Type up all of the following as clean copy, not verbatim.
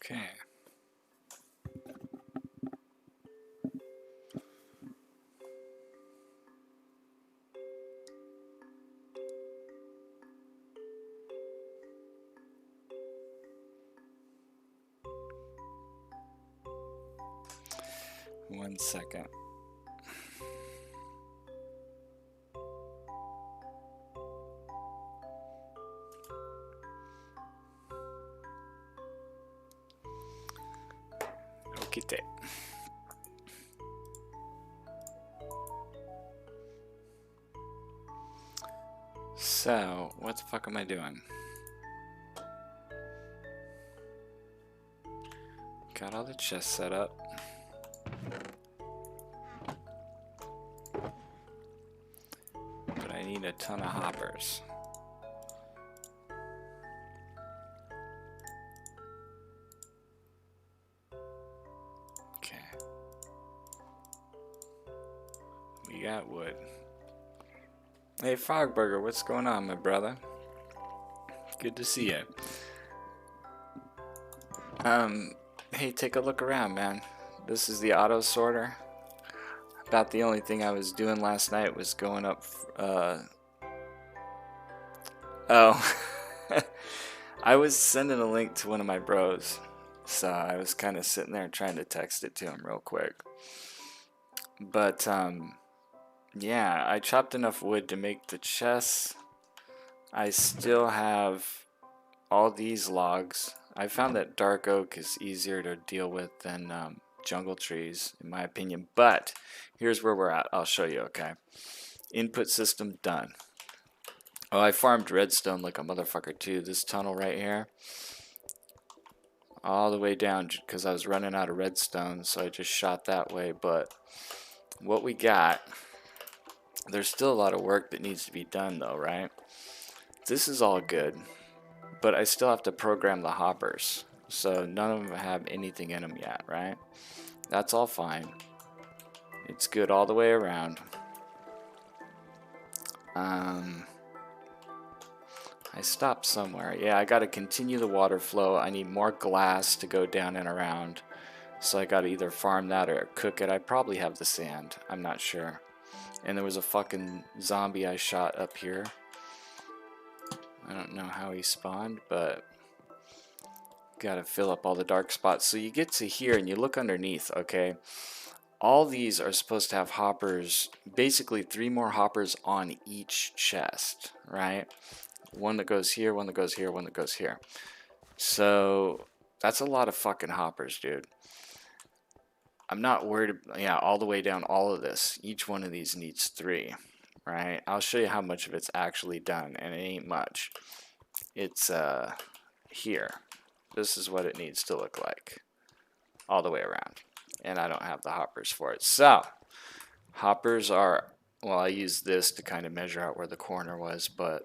Okay. One second. Okay. So, what the fuck am I doing? Got all the chests set up. But I need a ton of hoppers. Okay. We got wood. Hey, Fogburger, what's going on, my brother? Good to see you. Hey, take a look around, man. This is the auto sorter. About the only thing I was doing last night was going up, oh. I was sending a link to one of my bros, so I was kind of sitting there trying to text it to him real quick. But, yeah, I chopped enough wood to make the chests. I still have all these logs. I found that dark oak is easier to deal with than jungle trees, in my opinion. But here's where we're at. I'll show you, okay? Input system done. Oh, I farmed redstone like a motherfucker too. This tunnel right here, all the way down, because I was running out of redstone, so I just shot that way. But what we got, there's still a lot of work that needs to be done though, right? This is all good, but I still have to program the hoppers, so none of them have anything in them yet, right? That's all fine. It's good all the way around. I stopped somewhere. Yeah, I got to continue the water flow. I need more glass to go down and around, so I got to either farm that or cook it. I probably have the sand. I'm not sure. And there was a fucking zombie I shot up here. I don't know how he spawned, but gotta fill up all the dark spots. So you get to here and you look underneath, okay? All these are supposed to have hoppers, basically 3 more hoppers on each chest, right? One that goes here, one that goes here, one that goes here. So that's a lot of fucking hoppers, dude. I'm not worried, yeah, all the way down all of this. Each one of these needs 3, right? I'll show you how much of it's actually done, and it ain't much. It's here. This is what it needs to look like all the way around, and I don't have the hoppers for it. So hoppers are, well, I use this to kind of measure out where the corner was, but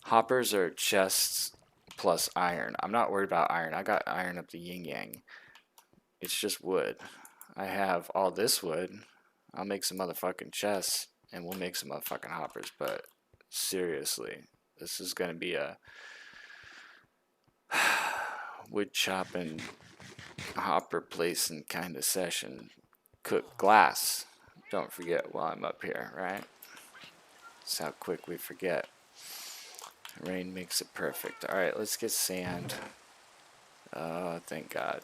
hoppers are chests plus iron. I'm not worried about iron. I got iron up the yin yang. It's just wood. I have all this wood. I'll make some motherfucking chests, and we'll make some motherfucking hoppers. But seriously, this is going to be a wood chopping, hopper placing kind of session. Cook glass. Don't forget while I'm up here, right? That's how quick we forget. Rain makes it perfect. Alright, let's get sand. Oh, thank God.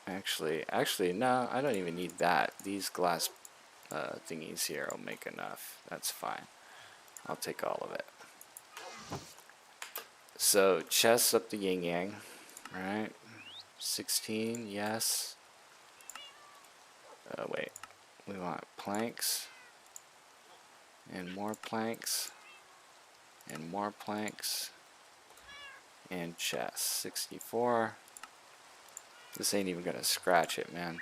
Actually, no, I don't even need that. These glass thingies here will make enough. That's fine. I'll take all of it. So, chests up the yin yang, right? 16, yes. Wait, we want planks, and more planks, and more planks, and chests. 64. This ain't even gonna scratch it, man.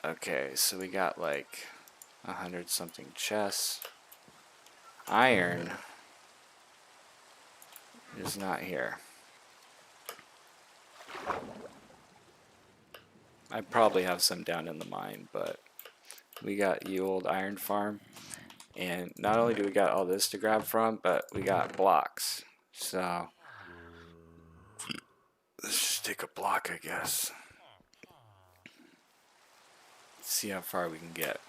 Okay, so we got like 100 something chests. Iron is not here. I probably have some down in the mine, but we got you old iron farm. And not only do we got all this to grab from, but we got blocks. So let's just take a block, I guess. See how far we can get.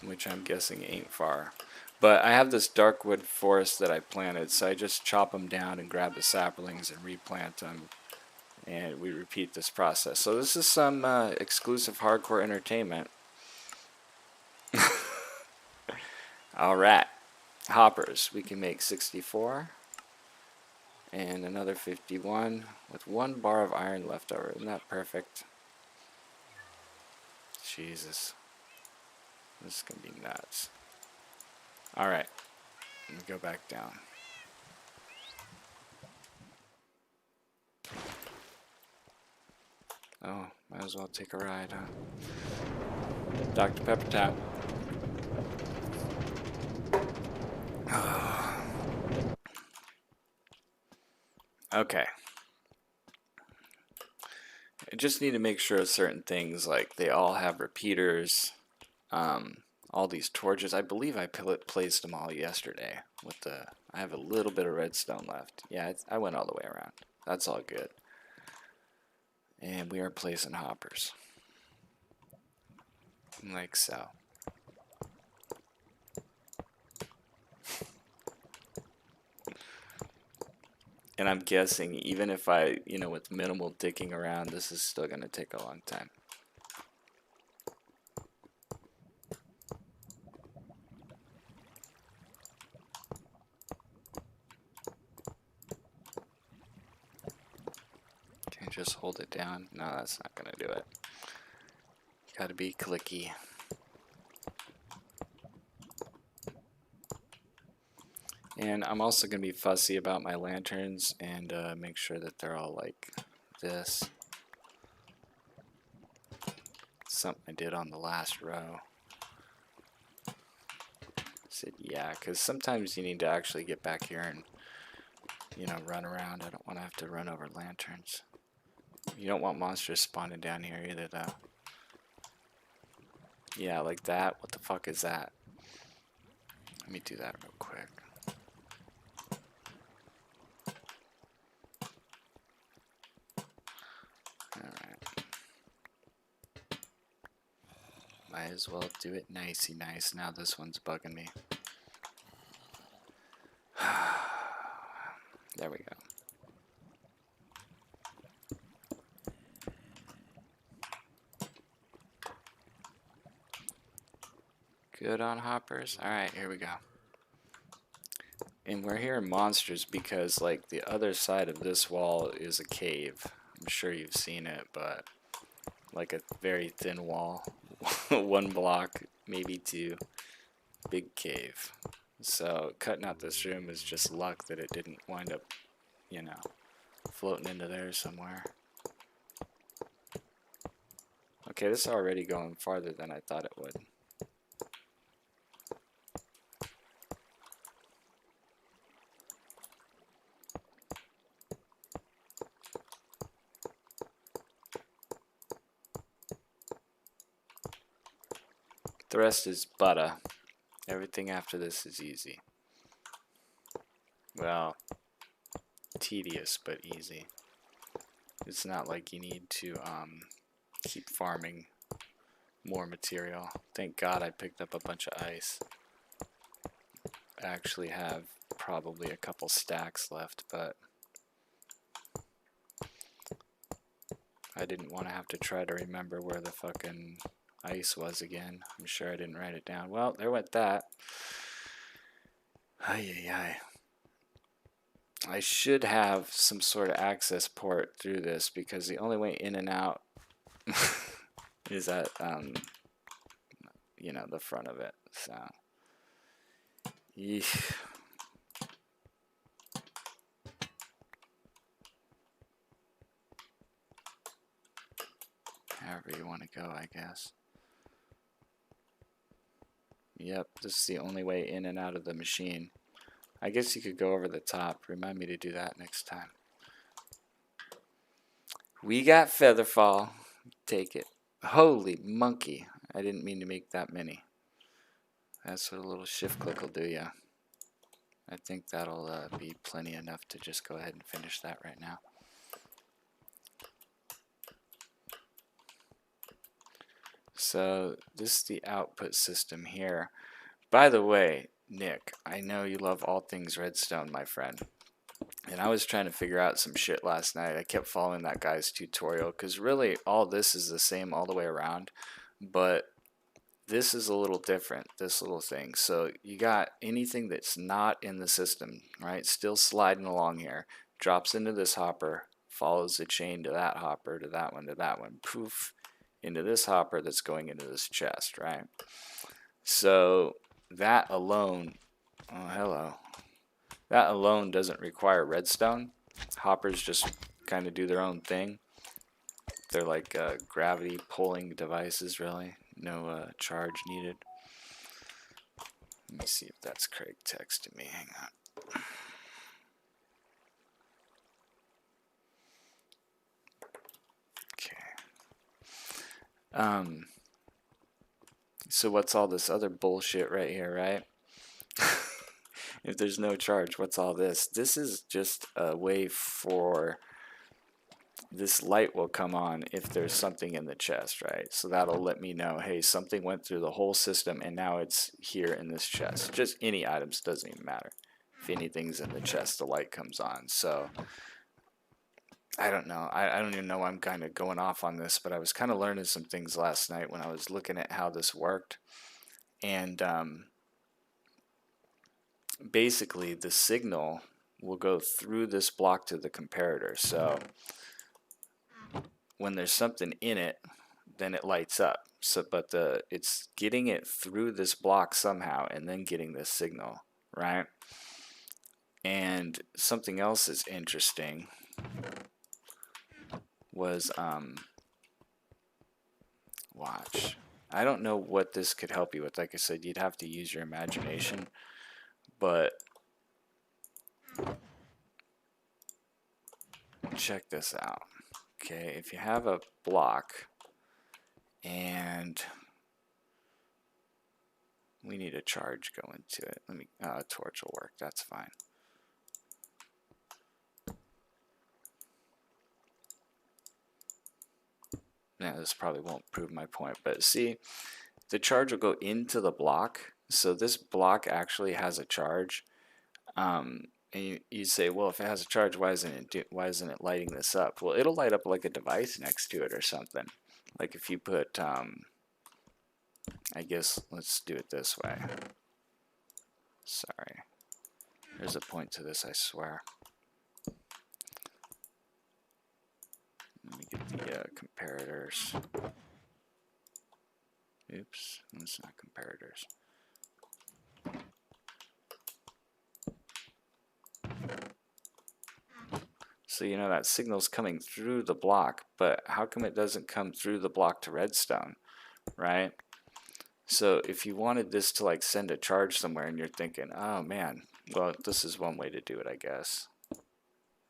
Which I'm guessing ain't far. But I have this darkwood forest that I planted, so I just chop them down and grab the saplings and replant them. And we repeat this process. So this is some exclusive hardcore entertainment. Alright. Hoppers. We can make 64. And another 51 with 1 bar of iron left over. Isn't that perfect? Jesus. This is going to be nuts. Alright. Let me go back down. Oh, might as well take a ride, huh? Dr. Pepper Tap. Okay. I just need to make sure certain things, like they all have repeaters. All these torches. I believe I placed them all yesterday. With the, I have a little bit of redstone left. Yeah, I went all the way around. That's all good. And we are placing hoppers. Like so. And I'm guessing even if I, with minimal digging around, this is still going to take a long time. Can I just hold it down? No, that's not going to do it. Got to be clicky. And I'm also going to be fussy about my lanterns and make sure that they're all like this. Something I did on the last row. Said yeah, because sometimes you need to actually get back here and, run around. I don't want to have to run over lanterns. You don't want monsters spawning down here either, though. Yeah, like that. What the fuck is that? Let me do that real quick. Alright. Might as well do it nicey nice. Now this one's bugging me. There we go. Good on hoppers. Alright, here we go. And we're hearing monsters because, like, the other side of this wall is a cave. I'm sure you've seen it, but like a very thin wall. 1 block, maybe 2. Big cave. So cutting out this room is just luck that it didn't wind up, floating into there somewhere. Okay, this is already going farther than I thought it would. The rest is butter. Everything after this is easy. Well, tedious, but easy. It's not like you need to keep farming more material. Thank God I picked up a bunch of ice. I actually have probably a couple stacks left, but I didn't want to have to try to remember where the fucking ice was again. I'm sure I didn't write it down. Well, there went that. Ay. I should have some sort of access port through this because the only way in and out is at, the front of it. So, yeesh. However you want to go, I guess. Yep, this is the only way in and out of the machine. I guess you could go over the top. Remind me to do that next time. We got Featherfall. Take it. Holy monkey. I didn't mean to make that many. That's what a little shift click will do, yeah. I think that'll be plenty enough to just go ahead and finish that right now. So this is the output system here. By the way, Nick, I know you love all things redstone, my friend. And I was trying to figure out some shit last night. I kept following that guy's tutorial because really all this is the same all the way around. But this is a little different, this little thing. So you got anything that's not in the system, right? Still sliding along here. Drops into this hopper, follows the chain to that hopper, to that one, poof, into this hopper that's going into this chest, right? So that alone, oh hello, that alone doesn't require redstone. Hoppers just kind of do their own thing. They're like gravity pulling devices, really. No charge needed. Let me see if that's Craig texting me. Hang on. Okay. So what's all this other bullshit right here, right? If there's no charge, what's all this? This is just a way for this light will come on if there's something in the chest, right? So that'll let me know, hey, something went through the whole system and now it's here in this chest. Just any items, doesn't even matter. If anything's in the chest, the light comes on. So I don't know. I don't even know why I'm kind of going off on this, but I was kind of learning some things last night when I was looking at how this worked. And basically the signal will go through this block to the comparator. So when there's something in it, then it lights up. So, but it's getting it through this block somehow and then getting this signal, right? And something else is interesting was watch. I don't know what this could help you with. Like I said, you'd have to use your imagination, but check this out. Okay, if you have a block and we need a charge going to it. Let me a torch will work. That's fine. Now this probably won't prove my point, but see, the charge will go into the block. So this block actually has a charge. And you say, well, if it has a charge, why isn't it lighting this up? Well, it'll light up like a device next to it or something. Like if you put, I guess let's do it this way. Sorry, there's a point to this, I swear. Let me get the comparators. Oops, that's not comparators. So you know that signal's coming through the block, but how come it doesn't come through the block to redstone, right? So if you wanted this to like send a charge somewhere and you're thinking, oh man, well this is one way to do it, I guess.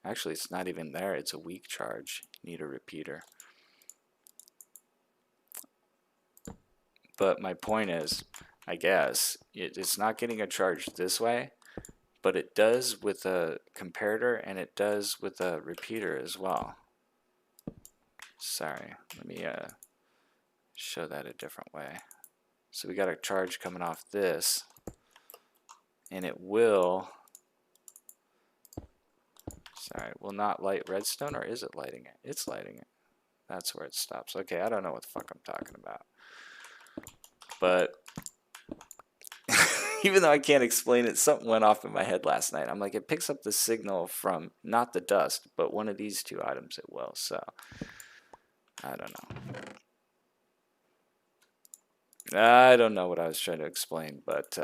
Actually, it's not even there, it's a weak charge. You need a repeater. But my point is, I guess, it's not getting a charge this way, but it does with a comparator and it does with a repeater as well. Sorry, let me show that a different way. So we got a charge coming off this, and it will, sorry, will not light redstone, or is it lighting it? It's lighting it. That's where it stops. Okay, I don't know what the fuck I'm talking about. But even though I can't explain it, something went off in my head last night. I'm like, it picks up the signal from not the dust, but one of these two items it will. So I don't know. I don't know what I was trying to explain, but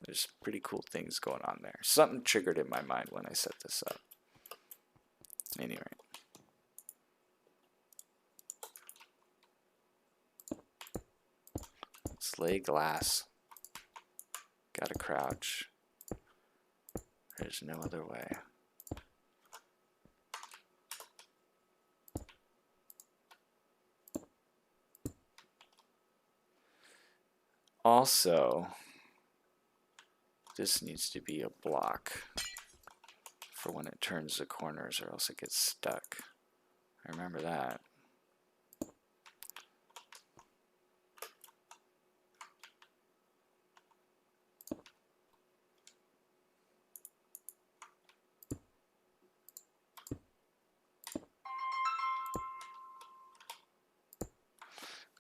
there's pretty cool things going on there. Something triggered in my mind when I set this up. Anyway. Let's lay glass. Gotta crouch. There's no other way. Also, this needs to be a block for when it turns the corners, or else it gets stuck. I remember that.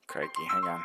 Crikey, hang on.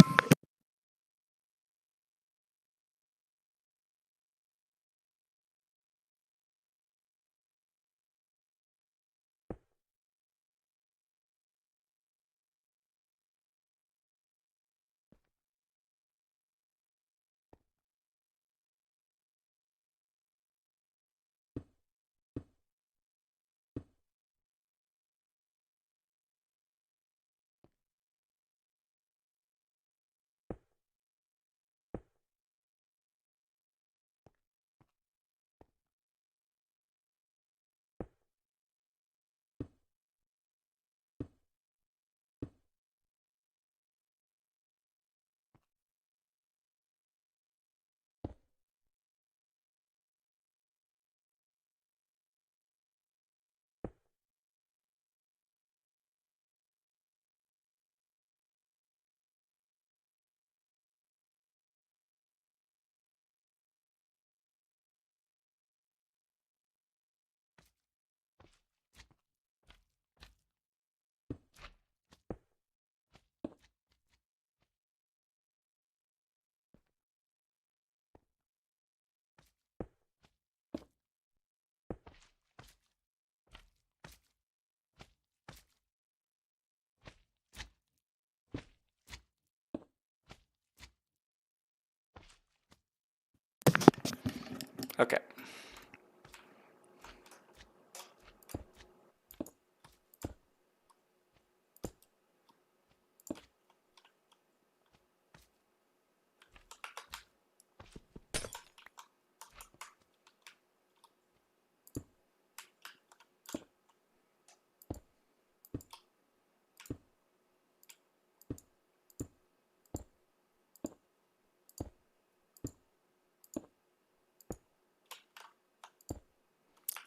Okay.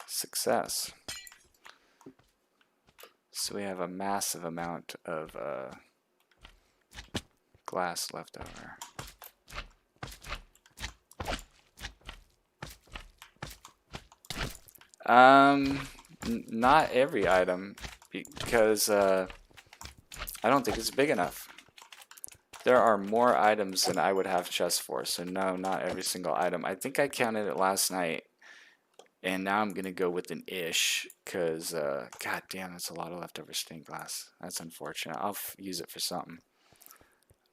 Success. So we have a massive amount of glass left over. Not every item, because I don't think it's big enough. There are more items than I would have chests for, so no, not every single item. I think I counted it last night, and now I'm gonna go with an ish, because god damn, that's a lot of leftover stained glass. That's unfortunate. I'll use it for something.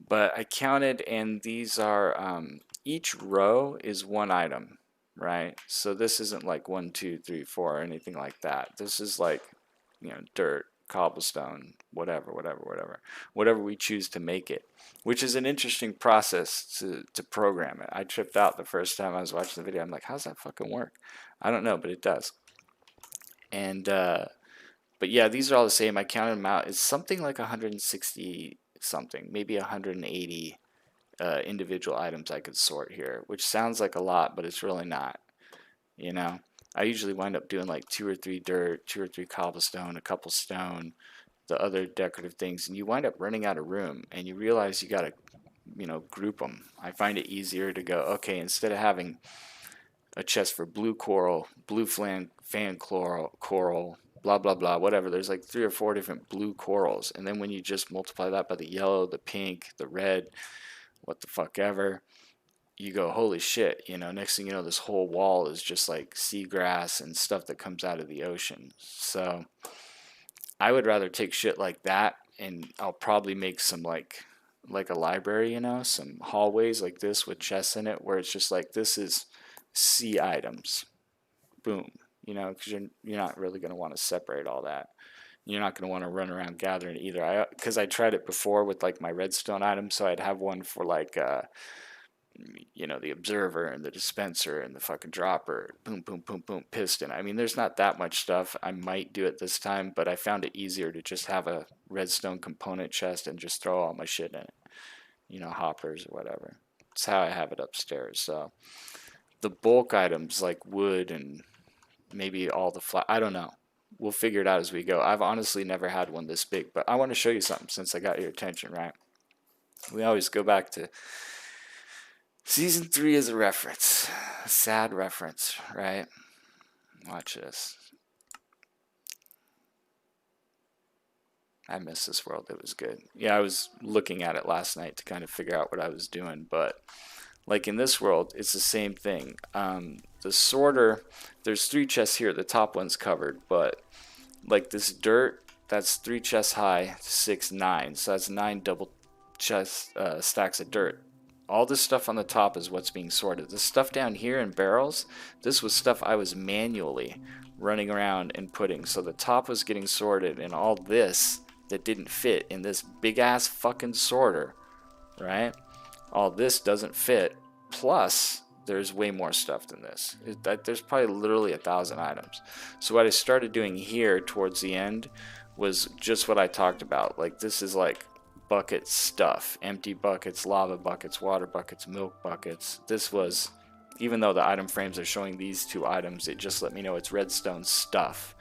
But I counted, and these are each row is one item, right? So this isn't like 1, 2, 3, 4 or anything like that. This is like, you know, dirt, cobblestone, whatever we choose to make it, which is an interesting process to program it. I tripped out the first time I was watching the video. I'm like, how's that fucking work? I don't know, but it does. And but yeah, these are all the same. I counted them out. It's something like 160 something, maybe 180 individual items I could sort here, which sounds like a lot, but it's really not. You know, I usually wind up doing like 2 or 3 dirt, 2 or 3 cobblestone, a couple stone, the other decorative things, and you wind up running out of room, and you realize you gotta, you know, group them. I find it easier to go, okay, instead of having a chest for blue coral, blue fan coral, blah blah blah, whatever. There's like 3 or 4 different blue corals, and then when you just multiply that by the yellow, the pink, the red, what the fuck ever, you go, holy shit, you know, next thing you know, this whole wall is just like seagrass and stuff that comes out of the ocean. So I would rather take shit like that, and I'll probably make some like a library, you know, some hallways like this with chests in it, where it's just like, this is sea items, boom, you know, because you're not really going to want to separate all that. You're not going to want to run around gathering either. Because I tried it before with like my redstone items, so I'd have one for like you know, the observer and the dispenser and the fucking dropper, boom, boom, boom, boom, piston. I mean, there's not that much stuff. I might do it this time, but I found it easier to just have a redstone component chest and just throw all my shit in it, you know, hoppers or whatever. That's how I have it upstairs. So the bulk items like wood and maybe all the I don't know. We'll figure it out as we go. I've honestly never had one this big, but I want to show you something since I got your attention, right? We always go back to season 3 as a reference. A sad reference, right? Watch this. I miss this world. It was good. Yeah, I was looking at it last night to kind of figure out what I was doing, but like in this world, it's the same thing. The sorter, there's 3 chests here. The top one's covered, but like this dirt, that's 3 chests high, 6, 9. So that's 9 double chest stacks of dirt. All this stuff on the top is what's being sorted. The stuff down here in barrels, this was stuff I was manually running around and putting. So the top was getting sorted, and all this that didn't fit in this big ass fucking sorter, right? All this doesn't fit. Plus, there's way more stuff than this. There's probably literally 1,000 items. So what I started doing here towards the end was just what I talked about. Like this is like bucket stuff, empty buckets, lava buckets, water buckets, milk buckets. This was, even though the item frames are showing these 2 items, it just let me know it's redstone stuff.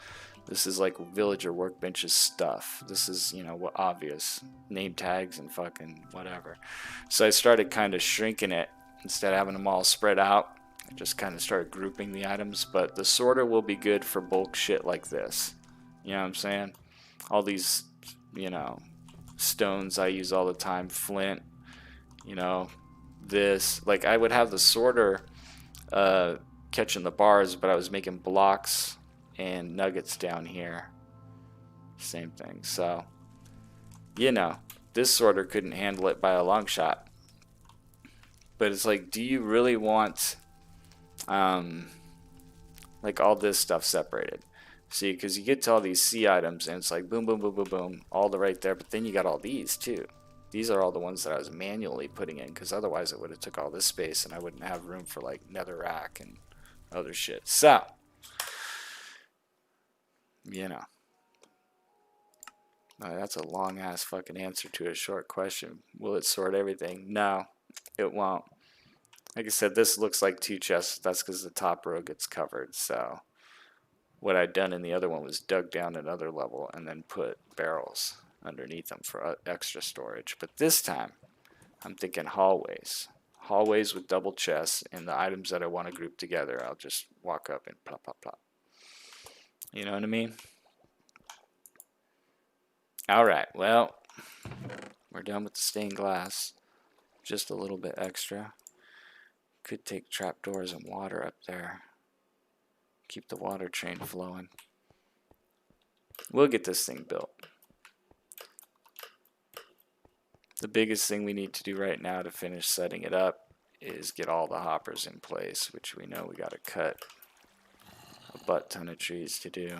This is like villager workbenches stuff. This is, you know, what obvious name tags and fucking whatever. So I started kind of shrinking it instead of having them all spread out. I just kind of started grouping the items, but the sorter will be good for bulk shit like this. You know what I'm saying? All these, you know, stones I use all the time, flint, you know, this, like I would have the sorter catching the bars, but I was making blocks and nuggets down here, same thing. So, you know, this sorter couldn't handle it by a long shot. But it's like, do you really want like all this stuff separated? See, because you get to all these C items and it's like boom, boom, boom, boom, boom, all the right there. But then you got all these too. These are all the ones that I was manually putting in, because otherwise it would have took all this space and I wouldn't have room for like netherrack and other shit. So, you know, that's a long ass fucking answer to a short question. Will it sort everything? No, it won't. Like I said, this looks like 2 chests. That's because the top row gets covered. So what I'd done in the other one was dug down another level and then put barrels underneath them for extra storage. But this time, I'm thinking hallways. Hallways with double chests, and the items that I want to group together, I'll just walk up and plop, plop, plop. You know what I mean? Alright, well, we're done with the stained glass. Just a little bit extra. Could take trapdoors and water up there. Keep the water train flowing. We'll get this thing built. The biggest thing we need to do right now to finish setting it up is get all the hoppers in place, which we know we gotta cut a butt ton of trees to do.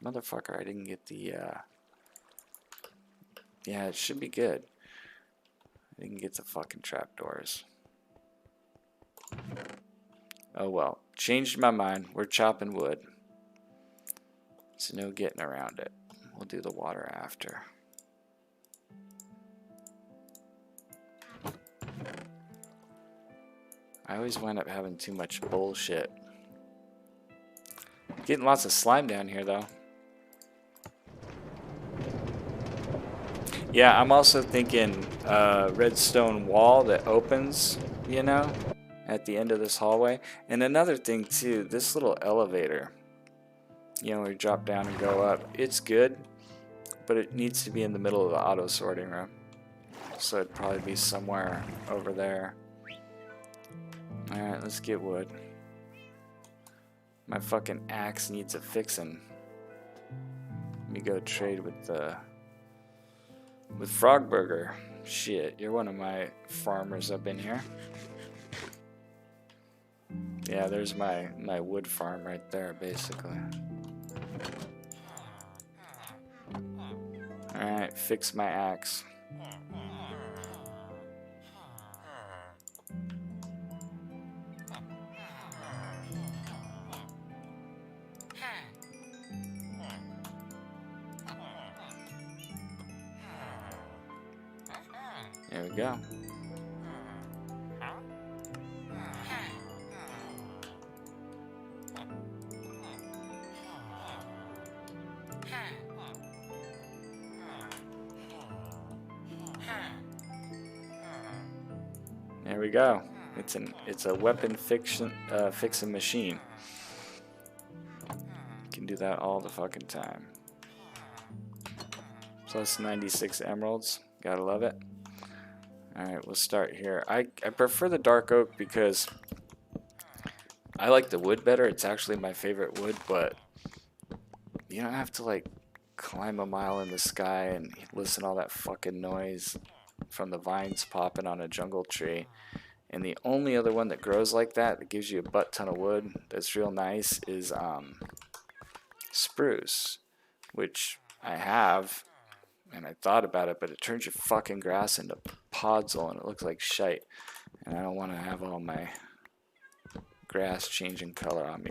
Motherfucker, I didn't get the, yeah, it should be good. I didn't get the fucking trapdoors. Oh well, changed my mind. We're chopping wood. So no getting around it. We'll do the water after. I always wind up having too much bullshit. Getting lots of slime down here though. Yeah, I'm also thinking redstone wall that opens, you know, at the end of this hallway. And another thing too, this little elevator, you know, where you drop down and go up, it's good, but it needs to be in the middle of the auto sorting room. So it'd probably be somewhere over there. Alright, let's get wood. My fucking axe needs a fixin'. Let me go trade with Frogburger. Shit, you're one of my farmers up in here. Yeah, there's my wood farm right there, basically. Alright, fix my axe. There we go. There we go. It's a weapon fixing machine. You can do that all the fucking time. Plus 96 emeralds. Gotta love it. Alright, we'll start here. I prefer the dark oak because I like the wood better. It's actually my favorite wood, but you don't have to like climb a mile in the sky and listen to all that fucking noise from the vines popping on a jungle tree. And the only other one that grows like that gives you a butt ton of wood that's real nice is spruce, which I have, and I thought about it, but it turns your fucking grass into podzol and it looks like shite, and I don't want to have all my grass changing color on me.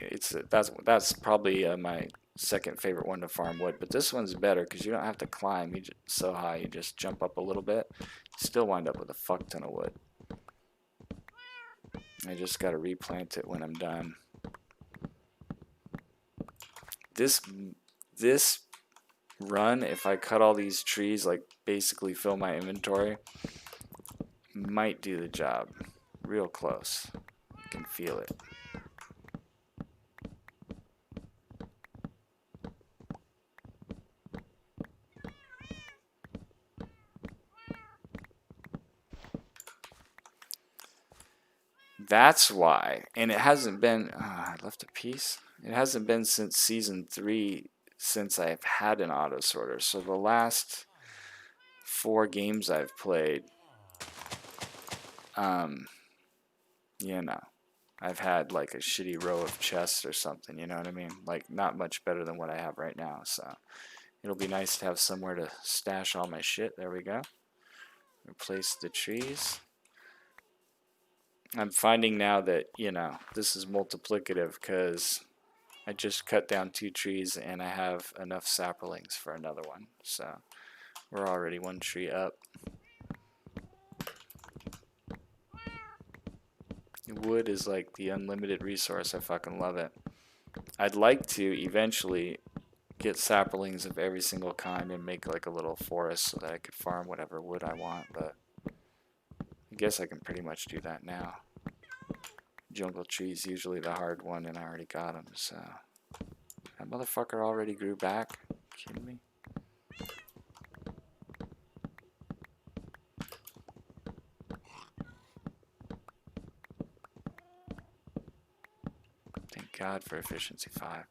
That's probably my second favorite one to farm wood, but this one's better because you don't have to climb so high. You just jump up a little bit, still wind up with a fuck ton of wood. I just got to replant it when I'm done. This run, if I cut all these trees, like basically fill my inventory, might do the job. Real close. I can feel it. That's why. And it hasn't been... I left a piece. It hasn't been since Season 3 since I've had an auto sorter. So the last 4 games I've played, you know, I've had like a shitty row of chests or something, you know what I mean? Like not much better than what I have right now. So it'll be nice to have somewhere to stash all my shit. There we go. Replace the trees. I'm finding now that, you know, this is multiplicative because I just cut down 2 trees and I have enough saplings for another one. So we're already 1 tree up. Wood is like the unlimited resource. I fucking love it. I'd like to eventually get saplings of every single kind and make like a little forest so that I could farm whatever wood I want, but I guess I can pretty much do that now. Jungle tree's usually the hard one and I already got them, so... That motherfucker already grew back? Kidding me? Thank God for efficiency 5.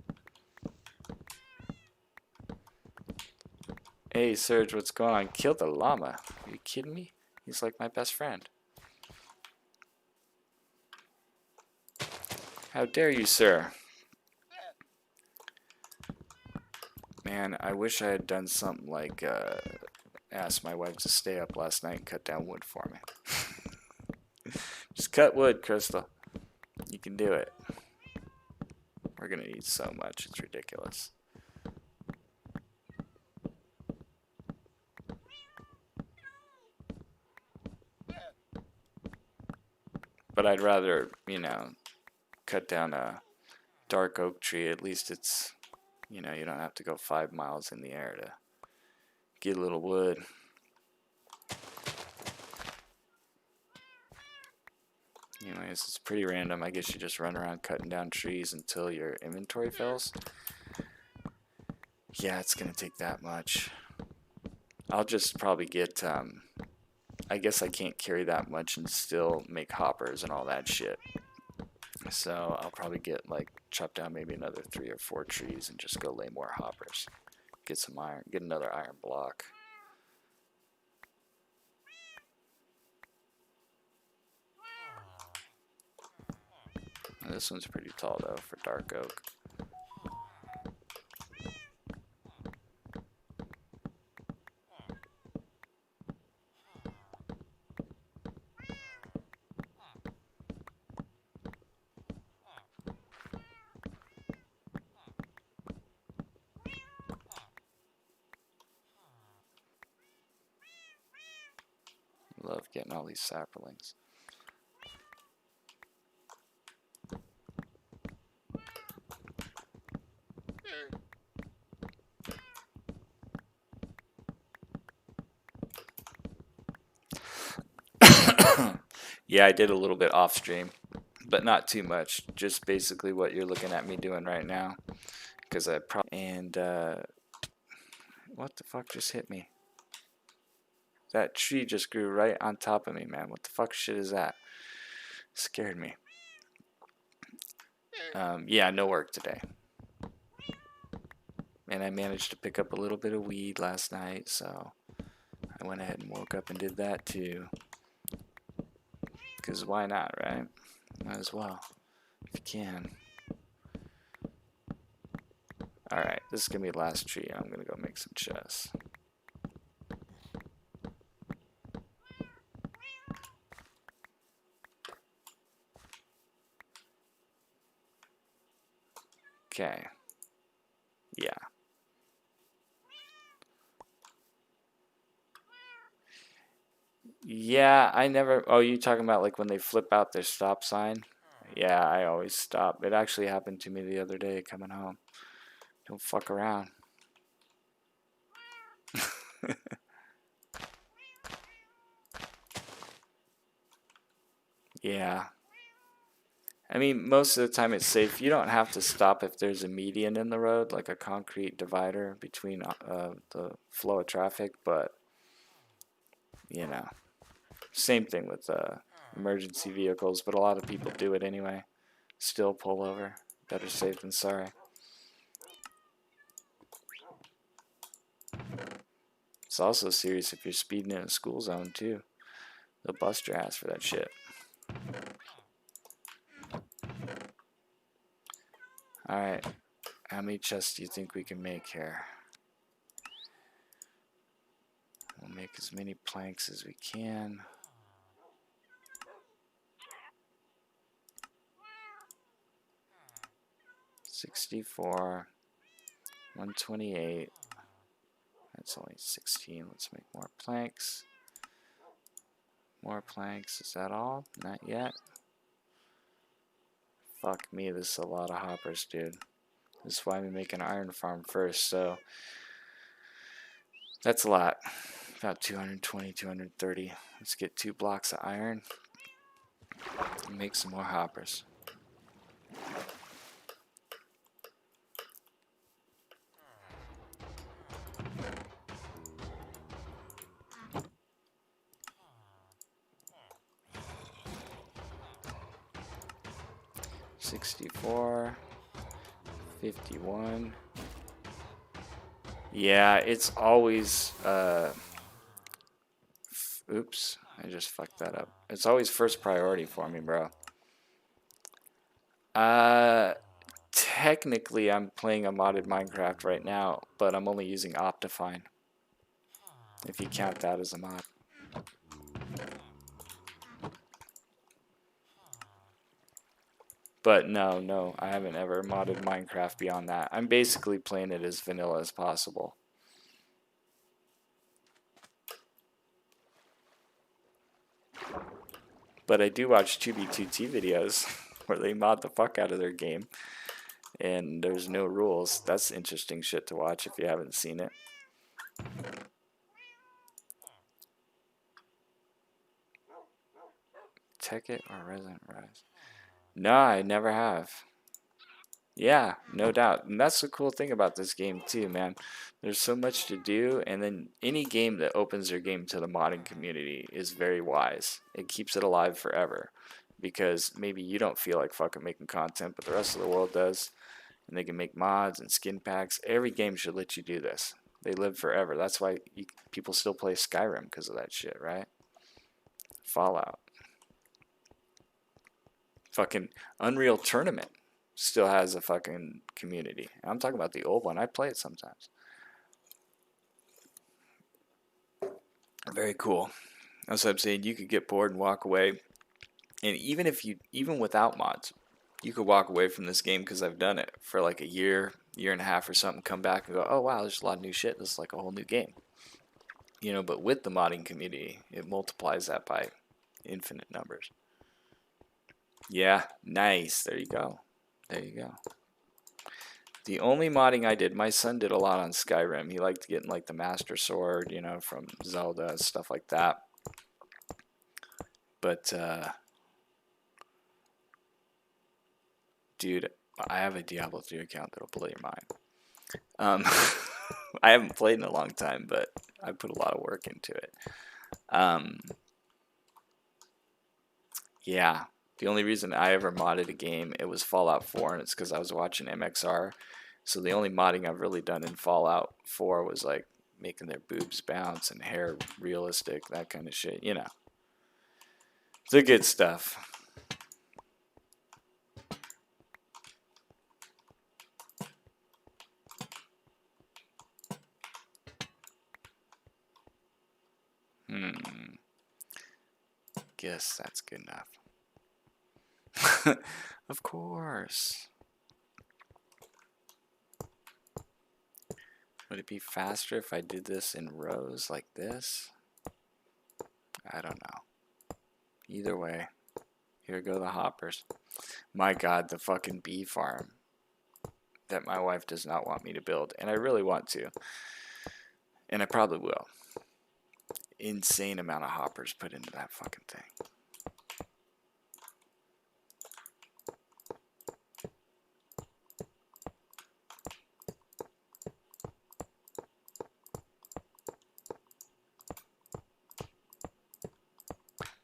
Hey Serge, what's going on? Killed the llama. Are you kidding me? He's like my best friend. How dare you, sir? Man, I wish I had done something like ask my wife to stay up last night and cut down wood for me. Just cut wood, Crystal. You can do it. We're gonna need so much, it's ridiculous. But I'd rather, you know, cut down a dark oak tree. At least it's, you know, you don't have to go 5 miles in the air to get a little wood. Anyways, it's pretty random. I guess you just run around cutting down trees until your inventory fills. Yeah, it's gonna take that much. I'll just probably get, I guess I can't carry that much and still make hoppers and all that shit. So I'll probably get, like, chop down maybe another 3 or 4 trees and just go lay more hoppers. Get some iron, get another iron block. Now, this one's pretty tall though for dark oak. Love getting all these saplings. Yeah, I did a little bit off stream, but not too much. Just basically what you're looking at me doing right now. Because I probably. And, what the fuck just hit me? That tree just grew right on top of me, man. What the fuck shit is that? Scared me. Yeah, no work today. And I managed to pick up a little bit of weed last night, so I went ahead and woke up and did that too. Because why not, right? Might as well, if you can. Alright, this is going to be the last tree. I'm going to go make some chests. Okay. Yeah. Yeah, I never... Oh, you talking about like when they flip out their stop sign? Yeah, I always stop. It actually happened to me the other day coming home. Don't fuck around. Yeah. I mean, most of the time it's safe. You don't have to stop if there's a median in the road, like a concrete divider between the flow of traffic, but, you know, same thing with emergency vehicles, but a lot of people do it anyway. Still pull over. Better safe than sorry. It's also serious if you're speeding in a school zone, too. They'll bust your ass for that shit. Alright. How many chests do you think we can make here? We'll make as many planks as we can. $64, $128. That's only 16. Let's make more planks. More planks. Is that all? Not yet. Fuck me, this is a lot of hoppers, dude. This is why we make an iron farm first, so that's a lot. About 220, 230. Let's get 2 blocks of iron and make some more hoppers. $64, $51. Yeah, it's always oops, I just fucked that up. It's always first priority for me, bro. Technically I'm playing a modded Minecraft right now, but I'm only using Optifine, if you count that as a mod. But no, I haven't ever modded Minecraft beyond that. I'm basically playing it as vanilla as possible. But I do watch 2B2T videos where they mod the fuck out of their game. And there's no rules. That's interesting shit to watch if you haven't seen it. Tekkit or Resident Rise? No, I never have. Yeah, no doubt. And that's the cool thing about this game too, man. There's so much to do, and then any game that opens their game to the modding community is very wise. It keeps it alive forever. Because maybe you don't feel like fucking making content, but the rest of the world does. And they can make mods and skin packs. Every game should let you do this. They live forever. That's why people still play Skyrim because of that shit, right? Fallout. Fucking Unreal Tournament still has a fucking community. I'm talking about the old one. I play it sometimes. Very cool. That's what I'm saying. You could get bored and walk away. And even without mods, you could walk away from this game, because I've done it for like a year and a half or something, come back and go, oh wow, there's a lot of new shit. This is like a whole new game. You know, but with the modding community, it multiplies that by infinite numbers. Yeah, nice. There you go. There you go. The only modding I did, my son did a lot on Skyrim. He liked getting like the Master Sword, you know, from Zelda, stuff like that. But, dude, I have a Diablo 3 account that'll blow your mind. I haven't played in a long time, but I put a lot of work into it. Yeah, the only reason I ever modded a game, it was Fallout 4, and it's because I was watching MXR. So the only modding I've really done in Fallout 4 was like making their boobs bounce and hair realistic, that kind of shit, you know. The good stuff. Guess that's good enough. Of course. Would it be faster if I did this in rows like this? I don't know. Either way, here go the hoppers. My God, the fucking bee farm that my wife does not want me to build, and I really want to, and I probably will. Insane amount of hoppers put into that fucking thing.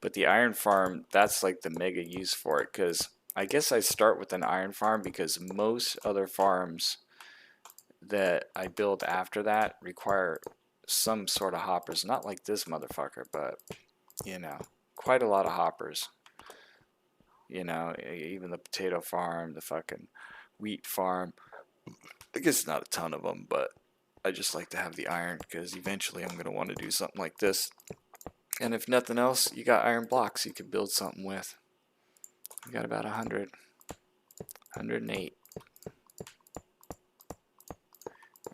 But the iron farm, that's like the mega use for it, because I guess I start with an iron farm because most other farms that I build after that require some sort of hoppers. Not like this motherfucker, but, you know, quite a lot of hoppers. You know, even the potato farm, the fucking wheat farm. I guess not a ton of them, but I just like to have the iron because eventually I'm going to want to do something like this. And if nothing else, you got iron blocks you could build something with. You got about 100, 108.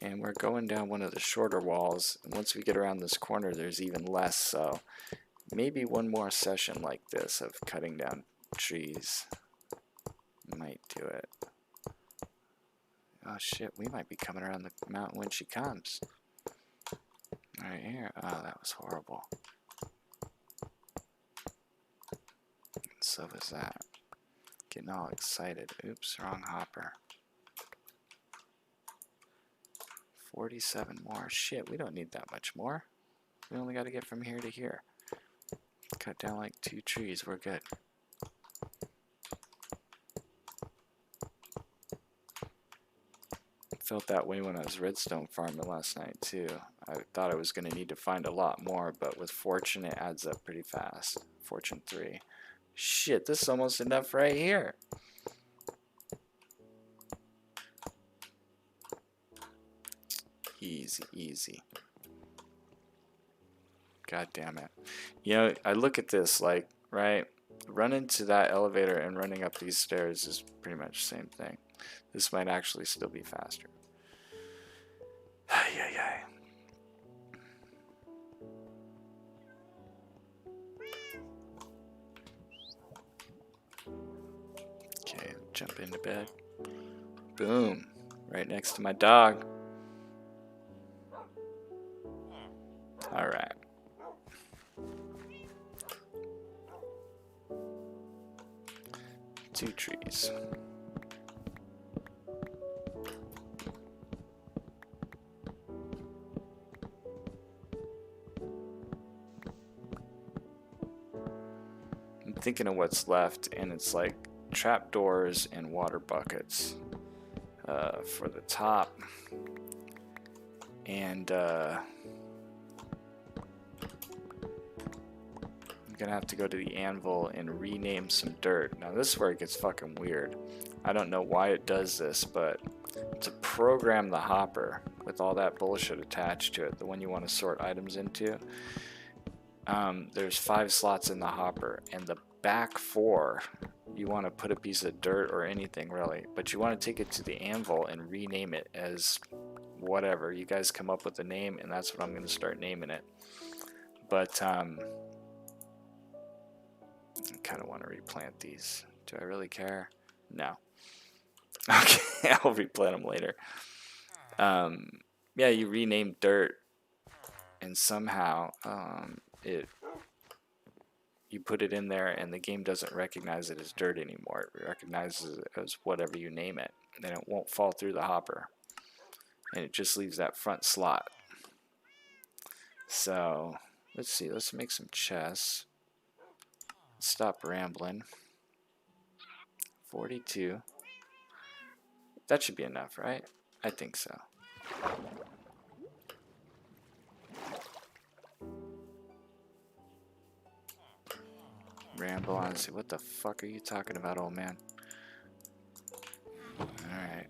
And we're going down one of the shorter walls. And once we get around this corner, there's even less. So maybe one more session like this of cutting down trees might do it. Oh shit, we might be coming around the mountain when she comes. Right here. Oh, that was horrible. So was that. Getting all excited. Oops, wrong hopper. 47 more. Shit, we don't need that much more. We only got to get from here to here. Cut down like 2 trees. We're good. Felt that way when I was redstone farming last night too. I thought I was going to need to find a lot more, but with fortune it adds up pretty fast. Fortune 3. Shit, this is almost enough right here. Easy, easy. God damn it. You know, I look at this like, right, running to that elevator and running up these stairs is pretty much the same thing. This might actually still be faster. Ay, ay, ay. Okay, jump into bed. Boom. Right next to my dog. Alright. Two trees. I'm thinking of what's left, and it's like trapdoors and water buckets for the top. And I'm gonna have to go to the anvil and rename some dirt. Now this is where it gets fucking weird. I don't know why it does this, but to program the hopper with all that bullshit attached to it, the one you want to sort items into, there's 5 slots in the hopper, and the back 4 you want to put a piece of dirt or anything really, but you want to take it to the anvil and rename it as whatever. You guys come up with a name, and that's what I'm going to start naming it. But I kind of want to replant these. Do I really care? No. Okay, I'll replant them later. Yeah, you rename dirt, and somehow it you put it in there and the game doesn't recognize it as dirt anymore. It recognizes it as whatever you name it. Then it won't fall through the hopper. And it just leaves that front slot. So, let's see. Let's make some chests. Stop rambling. 42. That should be enough, right? I think so. Ramble on. See, what the fuck are you talking about, old man? Alright.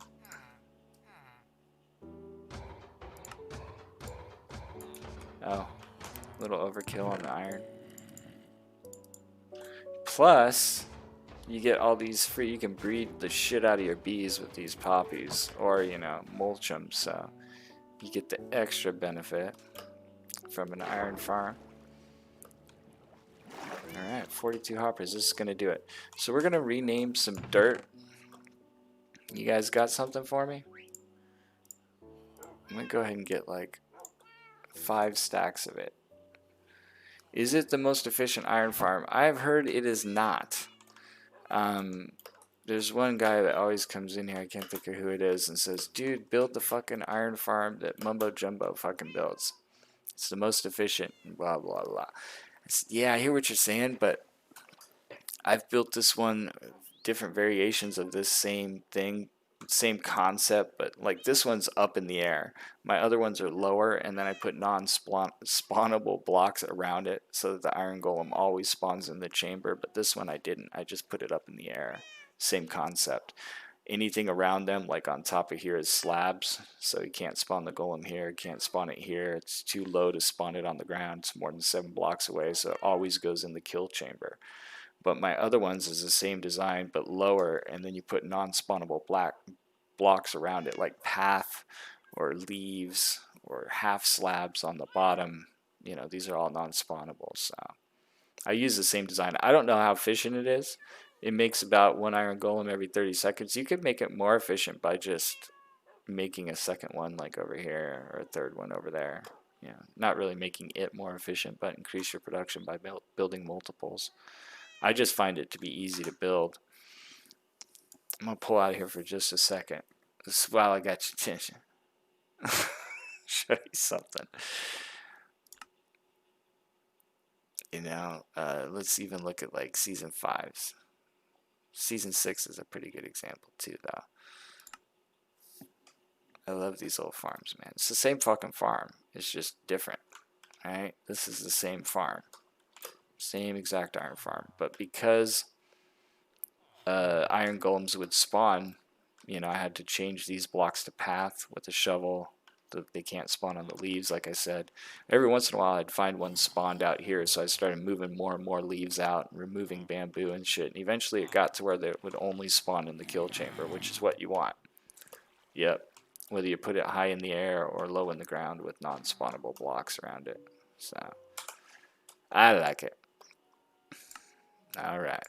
Oh, a little overkill on the iron. Plus, you get all these free, you can breed the shit out of your bees with these poppies, or, you know, mulch them, so you get the extra benefit from an iron farm. Alright, 42 hoppers, this is going to do it. So we're going to rename some dirt. You guys got something for me? I'm going to go ahead and get like 5 stacks of it. Is it the most efficient iron farm? I've heard it is not. There's one guy that always comes in here, I can't think of who it is, and says, dude, build the fucking iron farm that Mumbo Jumbo fucking builds. It's the most efficient, blah, blah, blah. Yeah, I hear what you're saying, but I've built this one, different variations of this same thing, same concept, but like this one's up in the air. My other ones are lower, and then I put non-spawnable blocks around it so that the iron golem always spawns in the chamber, but this one I didn't. I just put it up in the air. Same concept. Anything around them, like on top of here, is slabs, so you can't spawn the golem here, can't spawn it here. It's too low to spawn it on the ground. It's more than 7 blocks away, so it always goes in the kill chamber. But my other ones is the same design but lower, and then you put non-spawnable blocks around it, like path or leaves or half slabs on the bottom. You know, these are all non-spawnable. So I use the same design. I don't know how efficient it is. It makes about 1 iron golem every 30 seconds. You could make it more efficient by just making a second one like over here or a third one over there. You know, not really making it more efficient, but increase your production by building multiples. I just find it to be easy to build. I'm going to pull out of here for just a second. This is while I got your attention. Show you something. You know, let's even look at like season 5's. Season 6 is a pretty good example too, though. I love these old farms, man. It's the same fucking farm. It's just different. Alright? This is the same farm. Same exact iron farm. But because iron golems would spawn, you know, I had to change these blocks to path with a shovel. They can't spawn on the leaves, like I said. Every once in a while, I'd find one spawned out here, so I started moving more and more leaves out, and removing bamboo and shit. And eventually, it got to where they would only spawn in the kill chamber, which is what you want. Yep. Whether you put it high in the air or low in the ground with non-spawnable blocks around it. So, I like it. Alright.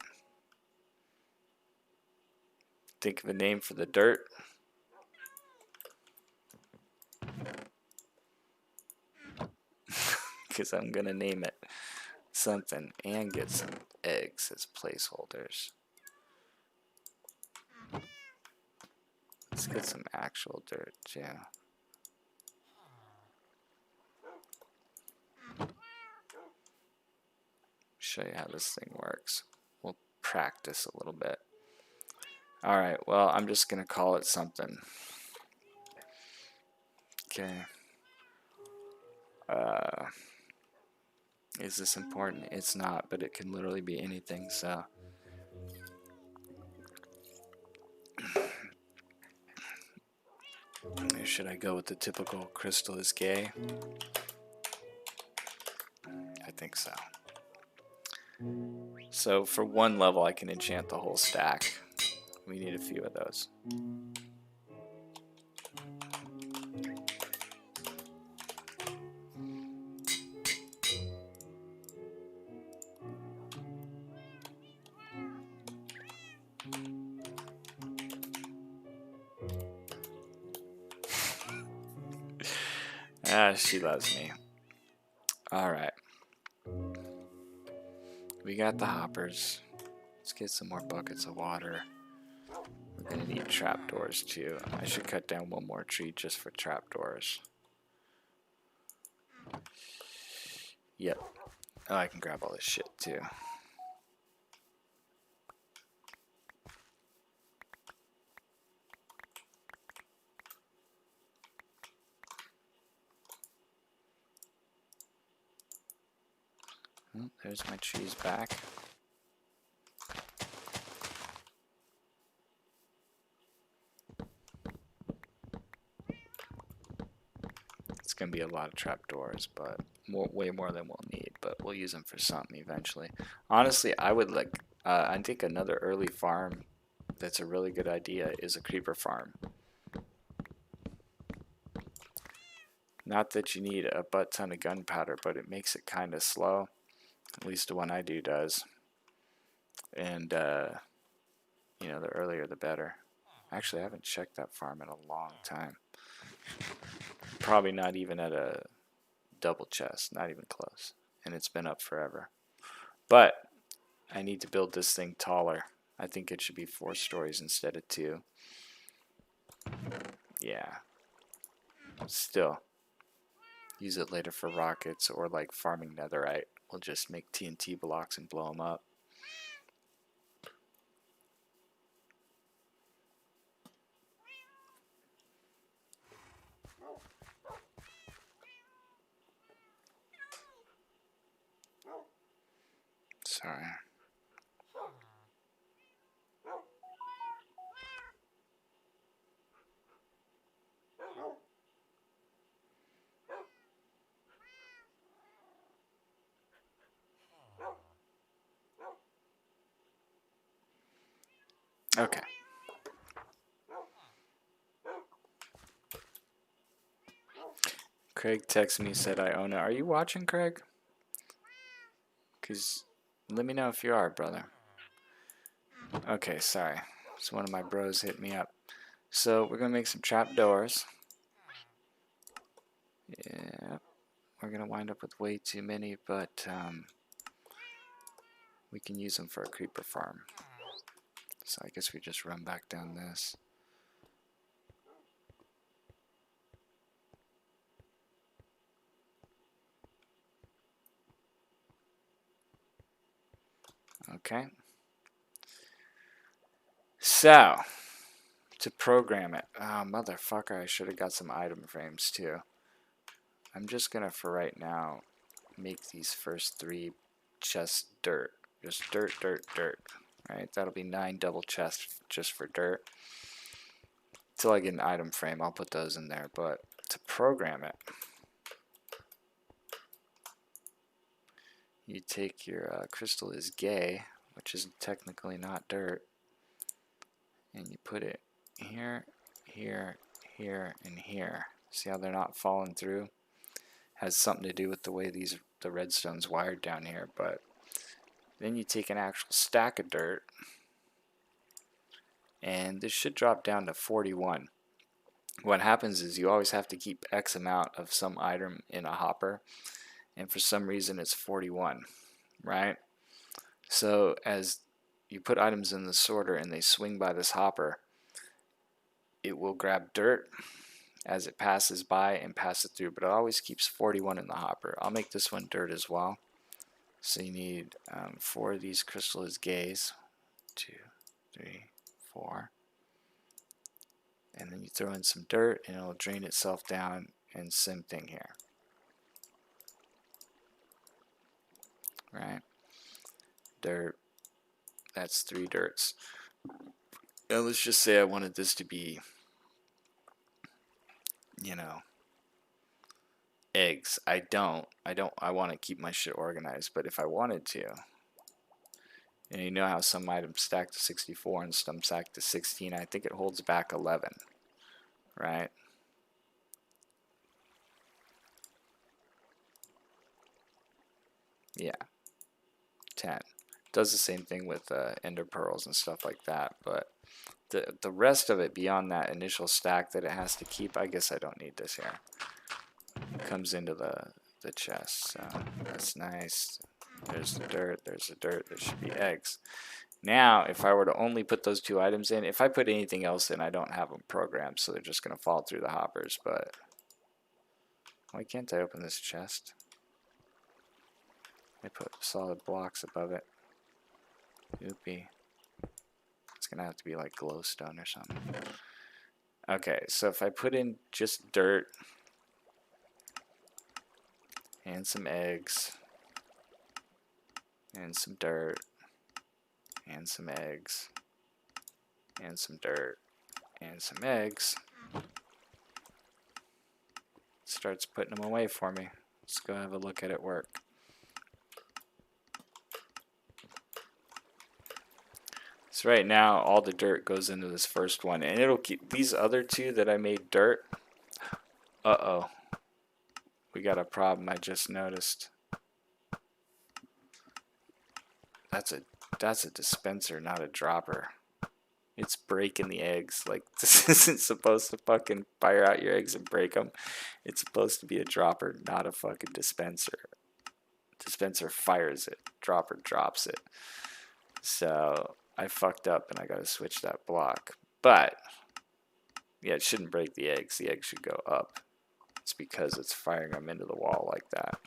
Think of a name for the dirt. Because I'm going to name it something and get some eggs as placeholders. Let's get some actual dirt, yeah. Show you how this thing works. We'll practice a little bit. Alright, well, I'm just going to call it something. Okay. Is this important? It's not, but it can literally be anything, so. Should I go with the typical crystal is gay? I think so. So for one level I can enchant the whole stack. We need a few of those. Ah, she loves me. Alright. we got the hoppers. Let's get some more buckets of water. We're gonna need trapdoors too. I should cut down one more tree just for trapdoors. Yep. Oh, I can grab all this shit too. Oh, there's my trees back. It's gonna be a lot of trapdoors, but way more than we'll need. But we'll use them for something eventually. Honestly, I would like. I think another early farm that's a really good idea is a creeper farm. Not that you need a butt ton of gunpowder, but it makes it kind of slow. At least the one I do does. And you know, the earlier the better. Actually, I haven't checked that farm in a long time. Probably not even at a double chest, not even close. And it's been up forever. But I need to build this thing taller. I think it should be 4 stories instead of 2. Yeah. Still. Use it later for rockets or like farming netherite. We'll just make TNT blocks and blow them up. Sorry. Okay. Craig texted me, said I own it. Are you watching, Craig? Because let me know if you are, brother. Okay, sorry. So one of my bros hit me up. So we're going to make some trap doors. Yeah. We're going to wind up with way too many, but we can use them for a creeper farm. So I guess we just run back down this. Okay. So, to program it. Oh, motherfucker, I should have got some item frames too. I'm just going to, for right now, make these first 3 chests dirt. Just dirt, dirt, dirt. Right? That'll be 9 double chests just for dirt. Until I get an item frame, I'll put those in there. But to program it, you take your crystal is gay, which is technically not dirt, and you put it here, here, here, and here. See how they're not falling through? Has something to do with the way the redstone's wired down here. But then you take an actual stack of dirt, and this should drop down to 41. What happens is you always have to keep X amount of some item in a hopper, and for some reason it's 41, right? So as you put items in the sorter and they swing by this hopper, it will grab dirt as it passes by and pass it through, but it always keeps 41 in the hopper. I'll make this one dirt as well. So you need 4 of these crystal is gays. 2, 3, 4. And then you throw in some dirt and it'll drain itself down, and same thing here. Right? Dirt. That's 3 dirts. Now let's just say I wanted this to be, you know, eggs. I want to keep my shit organized, but if I wanted to, and you know how some items stack to 64 and some stack to 16, I think it holds back 11, right? Yeah, 10. Does the same thing with ender pearls and stuff like that, but the rest of it beyond that initial stack that it has to keep, I guess I don't need this here. It comes into the chest, so that's nice. There's the dirt, there's the dirt, there should be eggs. Now, if I were to only put those 2 items in, if I put anything else in, I don't have them programmed, so they're just going to fall through the hoppers, but why can't I open this chest? I put solid blocks above it. Oopie. It's going to have to be like glowstone or something. Okay, so if I put in just dirt and some eggs and some dirt and some eggs and some dirt and some eggs, it starts putting them away for me. Let's go have a look at it work. So right now all the dirt goes into this first one, and it'll keep these other 2 that I made dirt. Uh-oh. We got a problem I just noticed. That's a dispenser, not a dropper. It's breaking the eggs. Like, this isn't supposed to fucking fire out your eggs and break them. It's supposed to be a dropper, not a fucking dispenser. Dispenser fires it. Dropper drops it. So I fucked up and I gotta switch that block. But yeah, it shouldn't break the eggs. The eggs should go up. It's because it's firing them into the wall like that.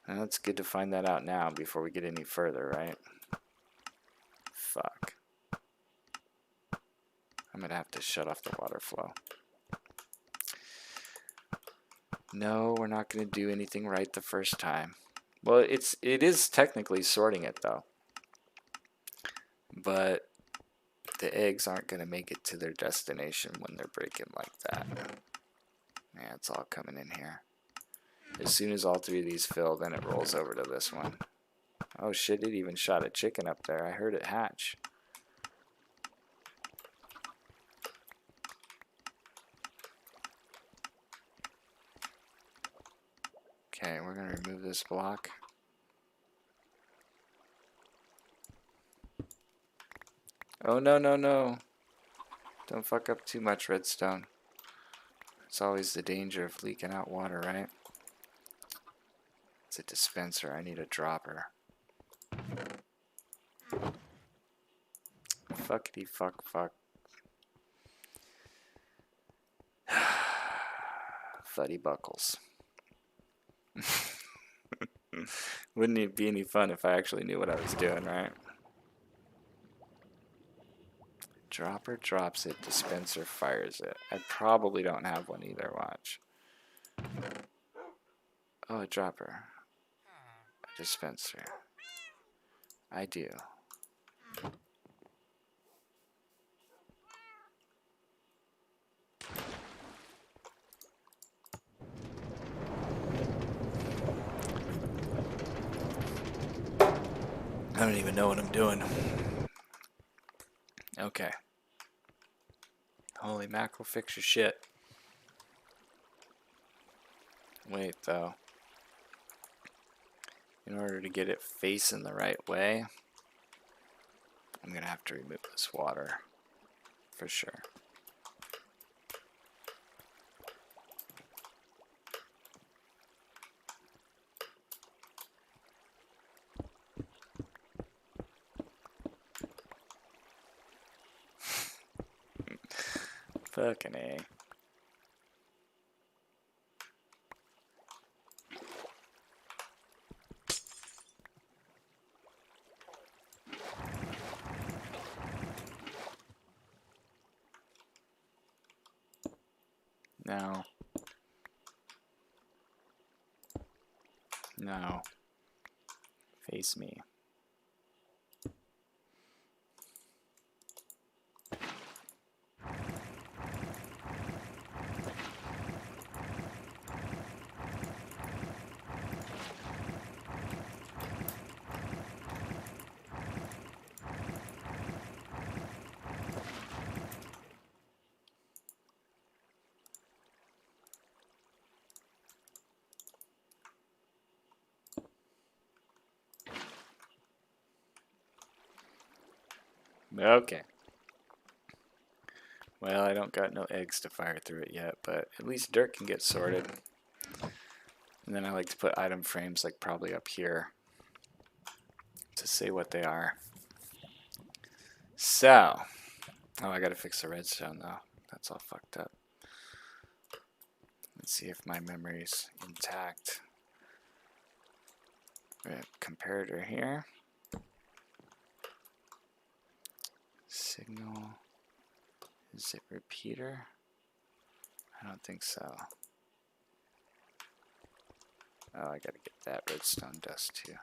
And it's good to find that out now before we get any further, right? Fuck. I'm gonna have to shut off the water flow. No, we're not gonna do anything right the first time. Well, it is technically sorting it though. But the eggs aren't gonna make it to their destination when they're breaking like that. Yeah, it's all coming in here. As soon as all 3 of these fill, then it rolls over to this one. Oh shit, it even shot a chicken up there. I heard it hatch. Okay, we're gonna remove this block. Oh no, no, no. Don't fuck up too much redstone. It's always the danger of leaking out water, right? It's a dispenser. I need a dropper. Fuckity fuck fuck. Fuddy buckles. Wouldn't it be any fun if I actually knew what I was doing, right? Dropper drops it, dispenser fires it. I probably don't have one either, watch. Oh, a dropper. A dispenser. I do. I don't even know what I'm doing. Okay. Holy mackerel, fix your shit. Wait, though. In order to get it facing the right way, I'm gonna have to remove this water. For sure. Fucking A. No. No. Face me. Okay. Well, I don't got no eggs to fire through it yet, but at least dirt can get sorted. And then I like to put item frames like probably up here. to say what they are. So, oh, I gotta fix the redstone though. That's all fucked up. Let's see if my memory's intact. Comparator here. Signal. Is it repeater? I don't think so. Oh, I gotta get that redstone dust too.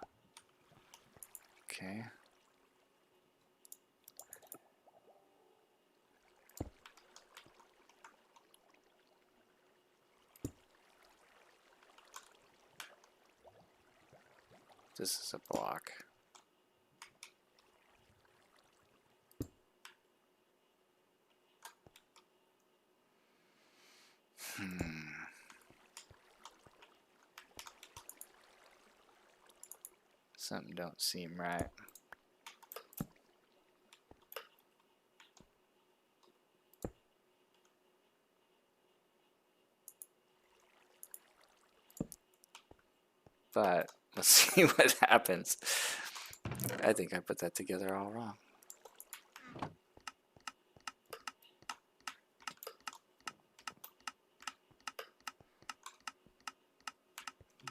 Okay. This is a block. Something don't seem right. But let's see what happens. I think I put that together all wrong.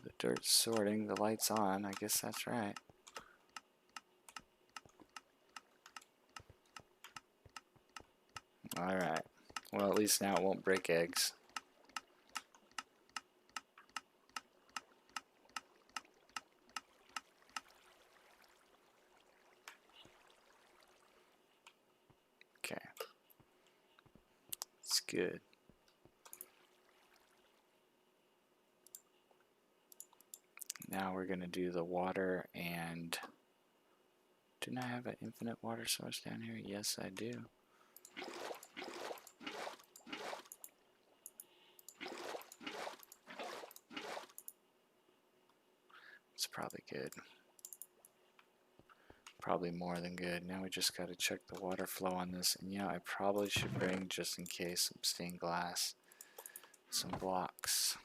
The dirt's sorting, the light's on. I guess that's right. Alright. Well, at least now it won't break eggs. Okay. It's good. Now we're going to do the water and... Didn't I have an infinite water source down here? Yes, I do. It's probably good. Probably more than good. Now we just got to check the water flow on this. And yeah, I probably should bring, just in case, some stained glass. Some blocks.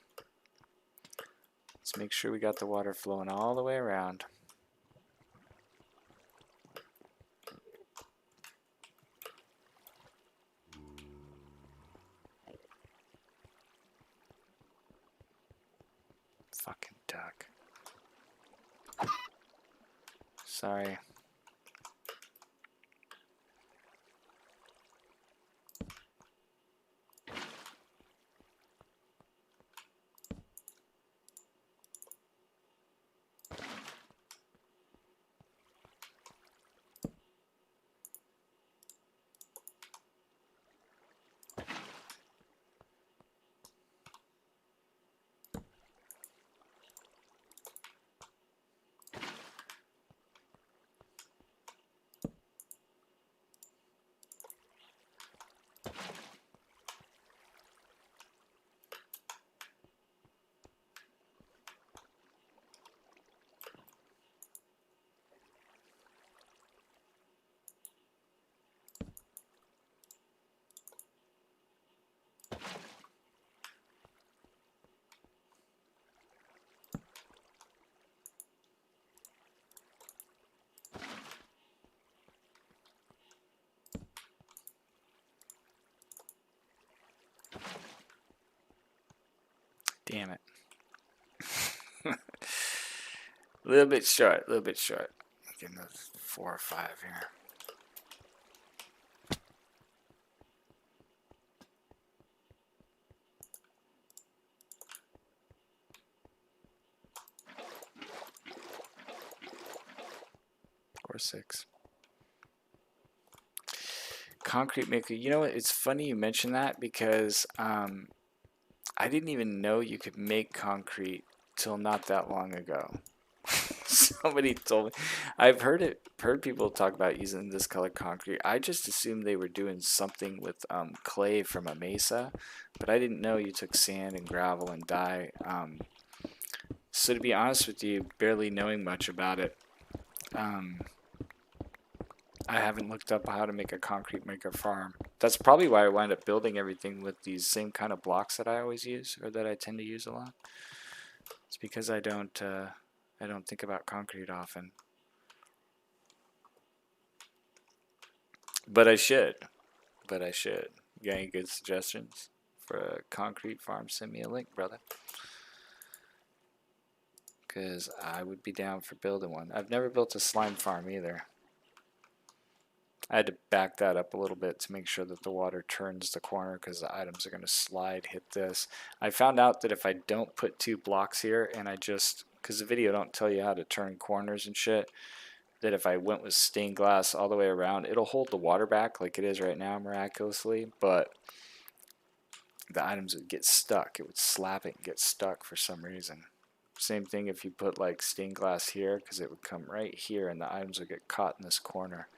Let's make sure we got the water flowing all the way around. Fucking duck. Sorry. Damn it. A little bit short, a little bit short. Getting a 4 or 5 here. Or 6. Concrete maker. You know what? It's funny you mention that because I didn't even know you could make concrete till not that long ago. Somebody told me. I've heard people talk about using this color concrete. I just assumed they were doing something with clay from a mesa, but I didn't know you took sand and gravel and dye. So to be honest with you, barely knowing much about it, I haven't looked up how to make a concrete maker farm. That's probably why I wind up building everything with these same kind of blocks that I always use, or that I tend to use a lot. It's because I don't think about concrete often. But I should. But I should. You got any good suggestions for a concrete farm? Send me a link, brother. Because I would be down for building one. I've never built a slime farm either. I had to back that up a little bit to make sure that the water turns the corner because the items are going to slide, hit this. I found out that if I don't put 2 blocks here and I just, because the video don't tell you how to turn corners and shit, that if I went with stained glass all the way around, it'll hold the water back like it is right now miraculously, but the items would get stuck. It would slap it and get stuck for some reason. Same thing if you put like stained glass here, because it would come right here and the items would get caught in this corner.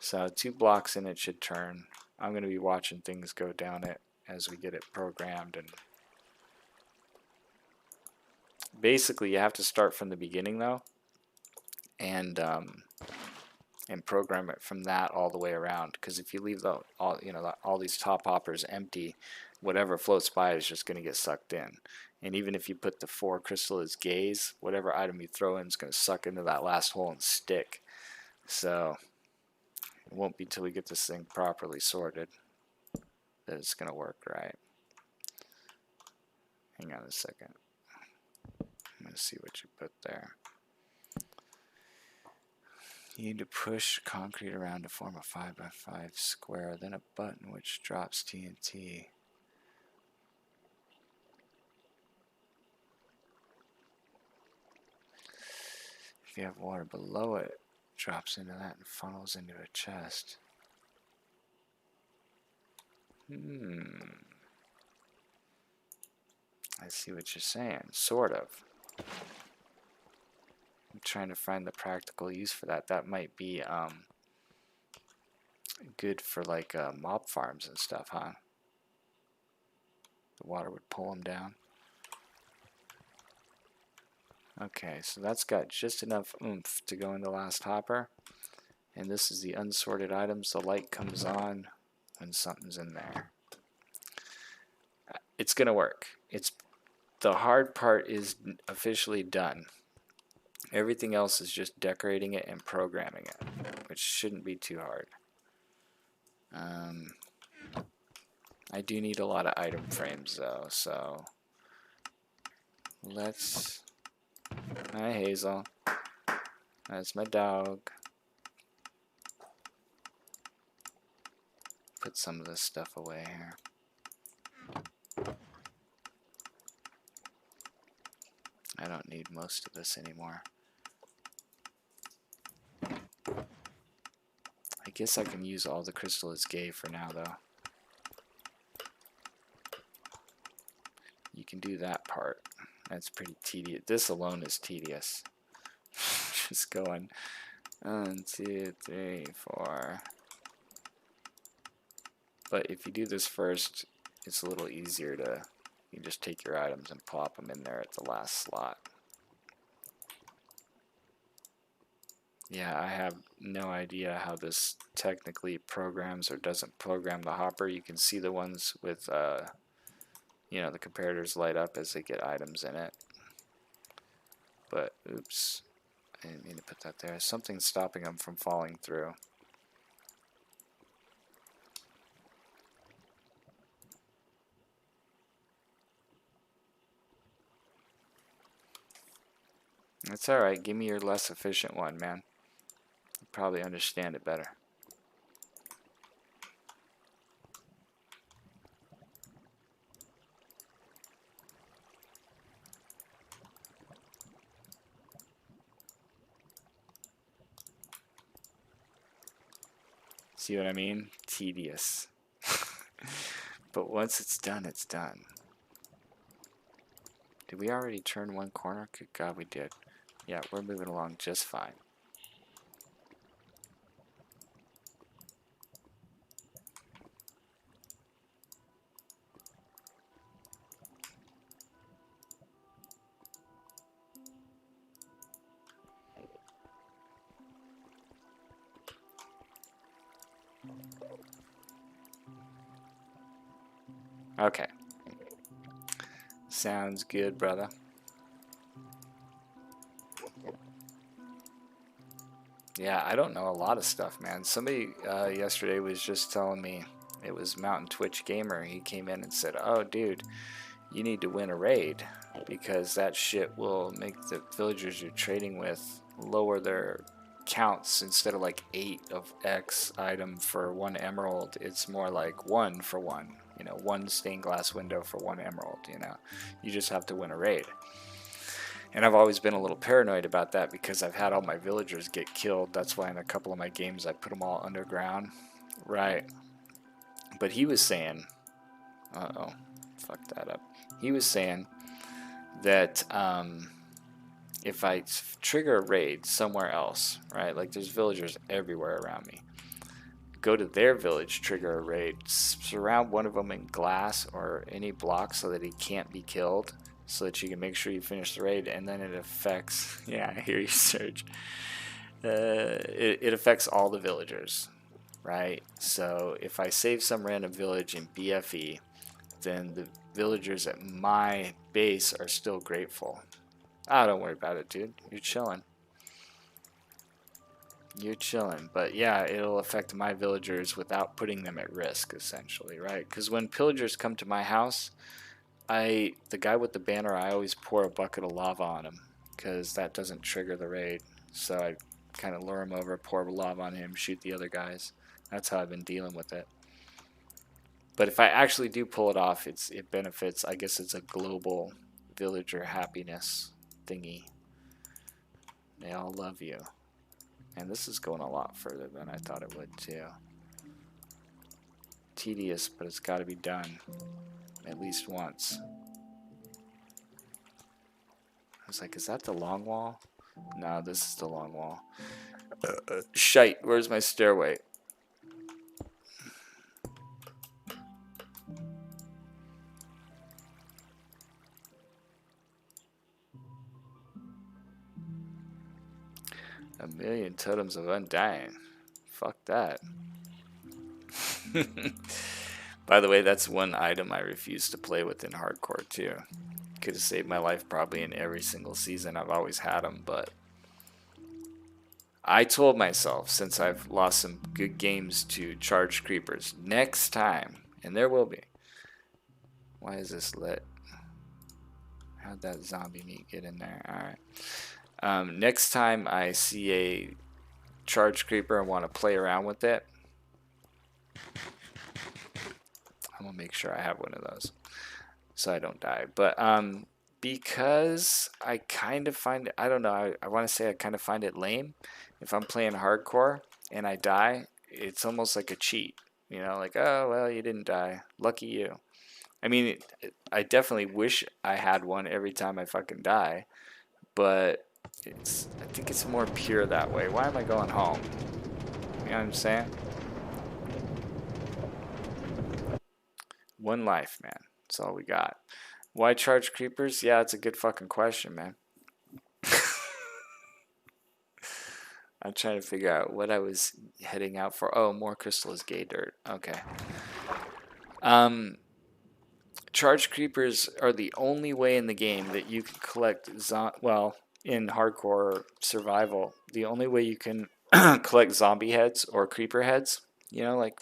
So 2 blocks and it should turn. I'm going to be watching things go down it as we get it programmed. And basically you have to start from the beginning though, and program it from that all the way around. Because if you leave all these top hoppers empty, whatever floats by is just going to get sucked in. And even if you put the 4 Crystallis Gaze, whatever item you throw in is going to suck into that last hole and stick. So it won't be till we get this thing properly sorted that it's going to work right. Hang on a second. I'm going to see what you put there. You need to push concrete around to form a 5x5 square, then a button which drops TNT. If you have water below it, it drops into that and funnels into a chest. I see what you're saying, sort of. I'm trying to find the practical use for that. That might be good for like mob farms and stuff, huh? The water would pull them down. Okay, so that's got just enough oomph to go in the last hopper. And this is the unsorted items. The light comes on when something's in there. It's gonna work. The hard part is officially done. Everything else is just decorating it and programming it, which shouldn't be too hard. I do need a lot of item frames though, so let's... Hi Hazel. That's my dog. Put some of this stuff away here. I don't need most of this anymore. I guess I can use all the Crystallis Gaze for now though. You can do that part. That's pretty tedious. This alone is tedious. Just going 1, 2, 3, 4. But if you do this first, it's a little easier to, you just take your items and plop them in there at the last slot. Yeah, I have no idea how this technically programs or doesn't program the hopper. You can see the ones with, you know, the comparators light up as they get items in it. But, oops, I didn't mean to put that there. Something's stopping them from falling through. That's alright, give me your less efficient one, man. You probably understand it better. See what I mean? Tedious. But once it's done, it's done. Did we already turn one corner? Good God, we did. Yeah, we're moving along just fine. Okay. Sounds good, brother. Yeah, I don't know a lot of stuff, man. Somebody yesterday was just telling me, it was Mountain Twitch Gamer. He came in and said, "Oh, dude, you need to win a raid because that shit will make the villagers you're trading with lower their counts. Instead of like 8 of X item for 1 emerald, it's more like 1 for 1. You know, 1 stained glass window for 1 emerald, you know. You just have to win a raid." And I've always been a little paranoid about that because I've had all my villagers get killed. That's why in a couple of my games I put them all underground. Right. But he was saying, uh-oh, fucked that up. He was saying that if I trigger a raid somewhere else, right, like there's villagers everywhere around me, go to their village, trigger a raid, surround one of them in glass or any block so that he can't be killed, so that you can make sure you finish the raid, and then it affects, yeah, I hear you, Serge, it affects all the villagers, right? So if I save some random village in BFE, then the villagers at my base are still grateful. Ah, don't worry about it, dude. You're chilling. You're chilling. But yeah, it'll affect my villagers without putting them at risk, essentially, right? Because when pillagers come to my house, the guy with the banner, I always pour a bucket of lava on him because that doesn't trigger the raid. So I kind of lure him over, pour lava on him, shoot the other guys. That's how I've been dealing with it. But if I actually do pull it off, it benefits. I guess it's a global villager happiness thingy. They all love you. And this is going a lot further than I thought it would too. Tedious, but it's got to be done at least once. I was like, is that the long wall? No, this is the long wall. Shite, where's my stairway? A million totems of undying. Fuck that. By the way, that's one item I refuse to play with in hardcore too. Could have saved my life probably in every single season. I've always had them, but I told myself, since I've lost some good games to charged creepers, next time, and there will be. Why is this lit? How'd that zombie meat get in there? Alright. Next time I see a charged creeper and want to play around with it, I'm going to make sure I have one of those so I don't die. But because I kind of find it, I don't know, I want to say I kind of find it lame. If I'm playing hardcore and I die, it's almost like a cheat. You know, like, oh, well, you didn't die. Lucky you. I mean, I definitely wish I had one every time I fucking die. But I think it's more pure that way. Why am I going home? You know what I'm saying? One life, man. That's all we got. Why charge creepers? Yeah, it's a good fucking question, man. I'm trying to figure out what I was heading out for. Oh, more crystal is gay dirt. Okay. Charge creepers are the only way in the game that you can collect well, in hardcore survival, the only way you can collect zombie heads or creeper heads, you know, like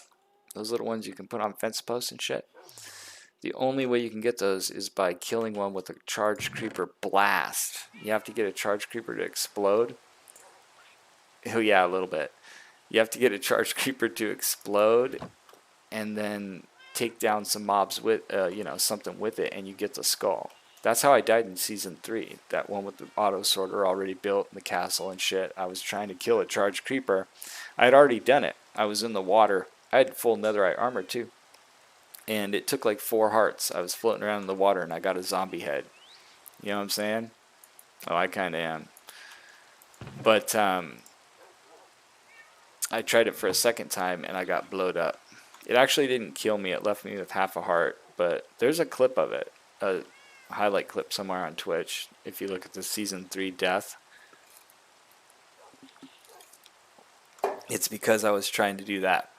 those little ones you can put on fence posts and shit. The only way you can get those is by killing one with a charged creeper blast. You have to get a charged creeper to explode. Oh yeah, a little bit. You have to get a charged creeper to explode and then take down some mobs with, you know, something with it, and you get the skull. That's how I died in Season 3. That one with the auto sorter already built in the castle and shit. I was trying to kill a charged creeper. I had already done it. I was in the water. I had full netherite armor too. And it took like 4 hearts. I was floating around in the water and I got a zombie head. You know what I'm saying? Oh, I kind of am. But I tried it for a second time and I got blowed up. It actually didn't kill me. It left me with half a heart. But there's a clip of it. A highlight clip somewhere on Twitch. If you look at the Season 3 death. It's because I was trying to do that.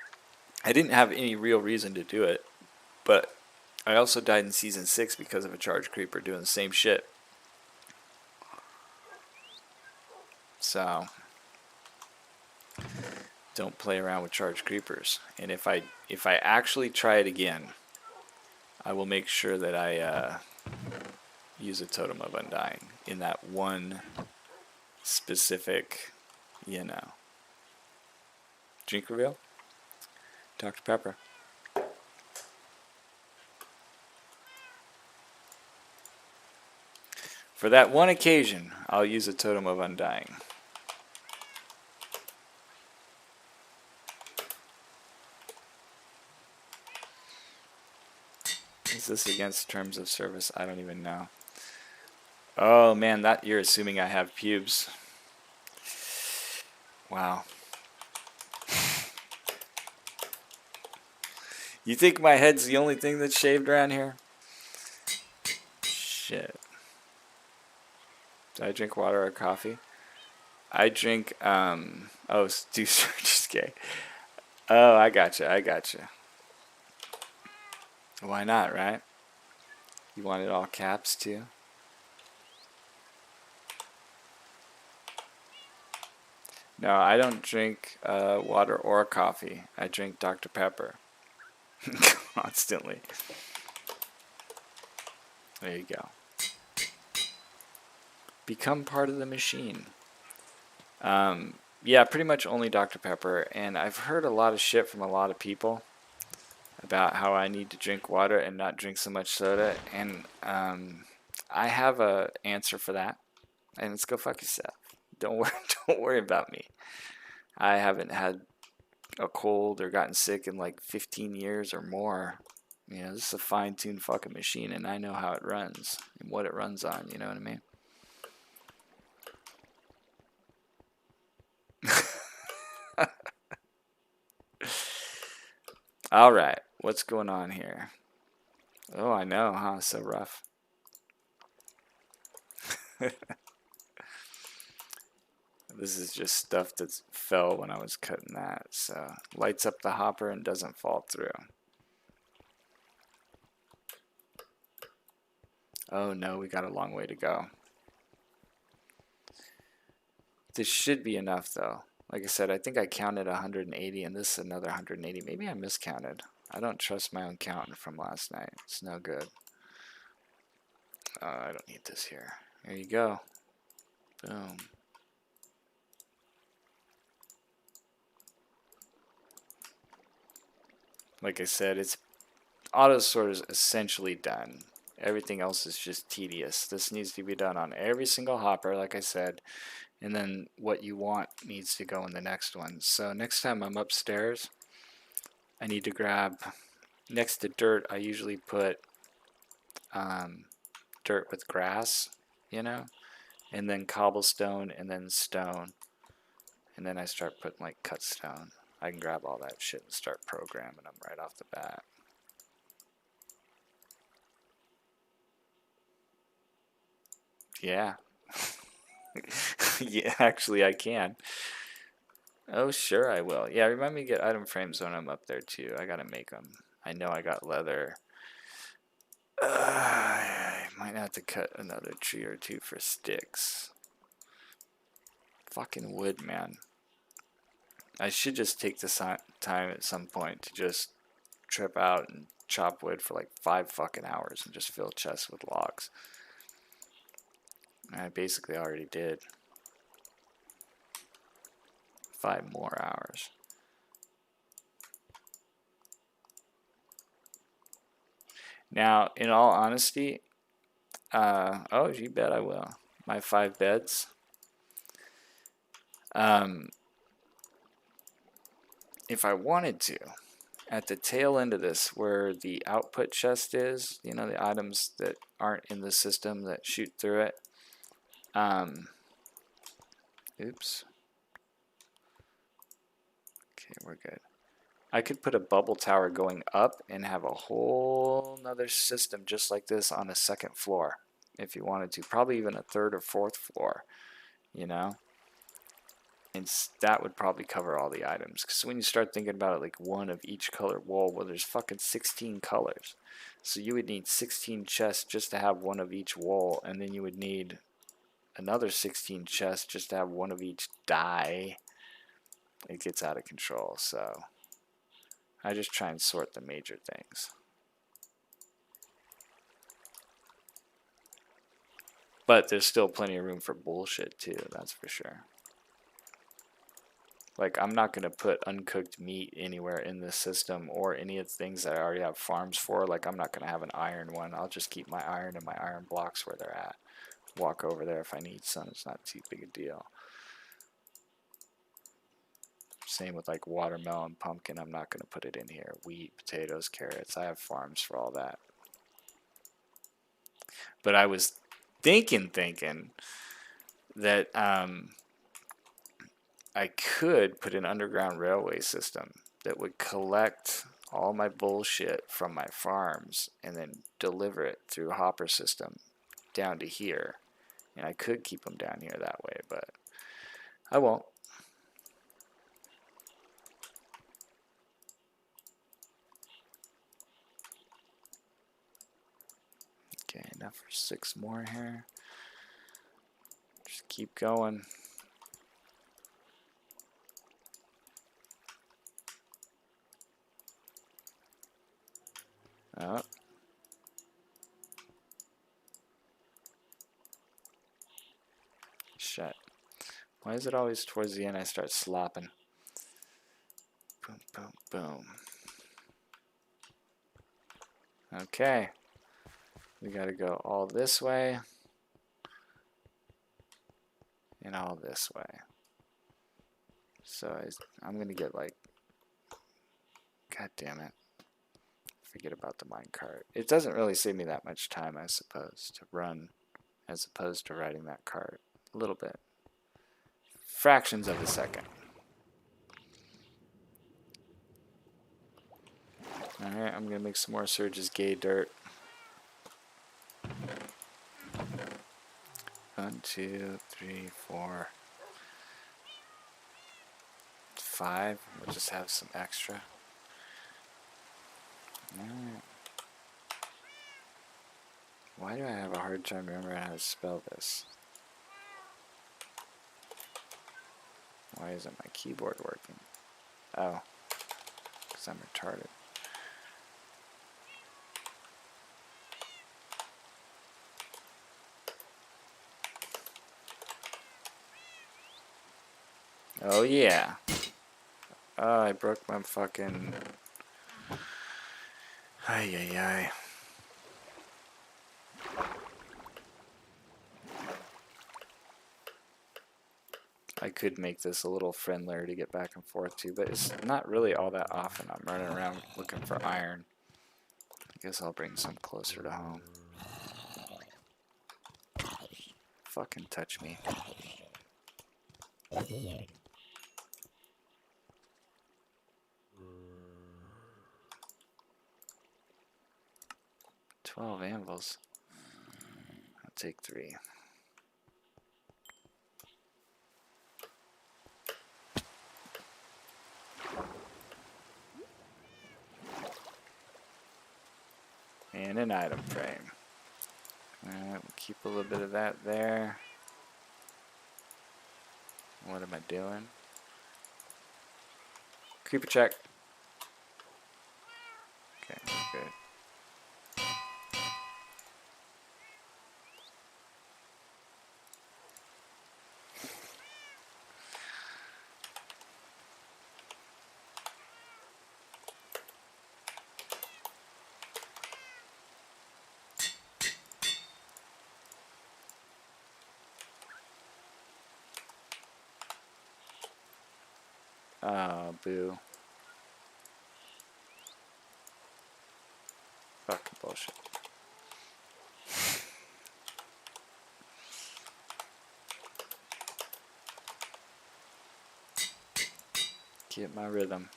I didn't have any real reason to do it. But I also died in Season 6 because of a charged creeper doing the same shit. So Don't play around with charged creepers. And if I actually try it again, I will make sure that I use a Totem of Undying in that one specific, you know. Drink reveal? Dr. Pepper. For that one occasion, I'll use a Totem of Undying. Is this against terms of service? I don't even know. Oh man, that you're assuming I have pubes. Wow. You think my head's the only thing that's shaved around here? Shit. Do I drink water or coffee? I drink, oh, Stu Sturgis gay. Oh, I gotcha. Why not, right? You want it all caps too? No, I don't drink water or coffee. I drink Dr. Pepper. Constantly. There you go. Become part of the machine. Yeah, pretty much only Dr. Pepper. And I've heard a lot of shit from a lot of people about how I need to drink water and not drink so much soda. And I have a answer for that. And it's go fuck yourself. Don't worry about me. I haven't had a cold or gotten sick in like 15 years or more. You know, this is a fine-tuned fucking machine, and I know how it runs and what it runs on. You know what I mean? All right, what's going on here? Oh, I know, huh? So rough. This is just stuff that fell when I was cutting that. So lights up the hopper and doesn't fall through. Oh no, we got a long way to go. This should be enough though. Like I said, I think I counted 180 and this is another 180. Maybe I miscounted. I don't trust my own counting from last night. It's no good. I don't need this here. There you go. Boom. Like I said, it's auto sort is essentially done. Everything else is just tedious. This needs to be done on every single hopper, like I said, and then what you want needs to go in the next one. So next time I'm upstairs, I need to grab, next to dirt, I usually put dirt with grass, you know, and then cobblestone, and then stone, and then I start putting like cut stone. I can grab all that shit and start programming them right off the bat. Yeah. Yeah, actually I can. Oh, sure I will. Yeah, remind me to get item frames when I'm up there too. I gotta make them. I know I got leather. I might have to cut another tree or two for sticks. Fucking wood, man. I should just take this time at some point to just trip out and chop wood for like 5 fucking hours and just fill chests with logs. I basically already did. 5 more hours. Now, in all honesty, oh, you bet I will. My 5 beds. If I wanted to, at the tail end of this, where the output chest is, you know, the items that aren't in the system that shoot through it. Oops. Okay, we're good. I could put a bubble tower going up and have a whole nother system just like this on a second floor if you wanted to. Probably even a 3rd or 4th floor, you know? And that would probably cover all the items. Because when you start thinking about it, like one of each color wool, well, there's fucking 16 colors. So you would need 16 chests just to have one of each wool, and then you would need another 16 chests just to have one of each dye. it gets out of control. So I just try and sort the major things. But there's still plenty of room for bullshit too, that's for sure. Like, I'm not going to put uncooked meat anywhere in this system or any of the things that I already have farms for. Like, I'm not going to have an iron one. I'll just keep my iron and my iron blocks where they're at. Walk over there if I need some. It's not too big a deal. Same with like watermelon, pumpkin. I'm not going to put it in here. Wheat, potatoes, carrots. I have farms for all that. But I was thinking that I could put an underground railway system that would collect all my bullshit from my farms and then deliver it through a hopper system down to here. And I could keep them down here that way, but I won't. Okay, enough for 6 more here. Just keep going. Oh. Shit. Why is it always towards the end I start slopping? Boom, boom, boom. Okay. We gotta go all this way. And all this way. So I'm gonna get like... God damn it. Forget about the minecart. It doesn't really save me that much time, I suppose, to run as opposed to riding that cart. A little bit. Fractions of a second. Alright, I'm gonna make some more Surge's Gay Dirt. 1, 2, 3, 4, 5. We'll just have some extra. Alright. Why do I have a hard time remembering how to spell this? Why isn't my keyboard working? Oh, because I'm retarded. Oh yeah. Oh, I broke my fucking... Ay, ay, ay. I could make this a little friendlier to get back and forth to, but it's not really all that often I'm running around looking for iron. I guess I'll bring some closer to home. Fucking touch me. 12 anvils. I'll take 3. And an item frame. Alright, we'll keep a little bit of that there. What am I doing? Creeper check. Okay, we're good. Oh, boo. Fucking bullshit. Get my rhythm.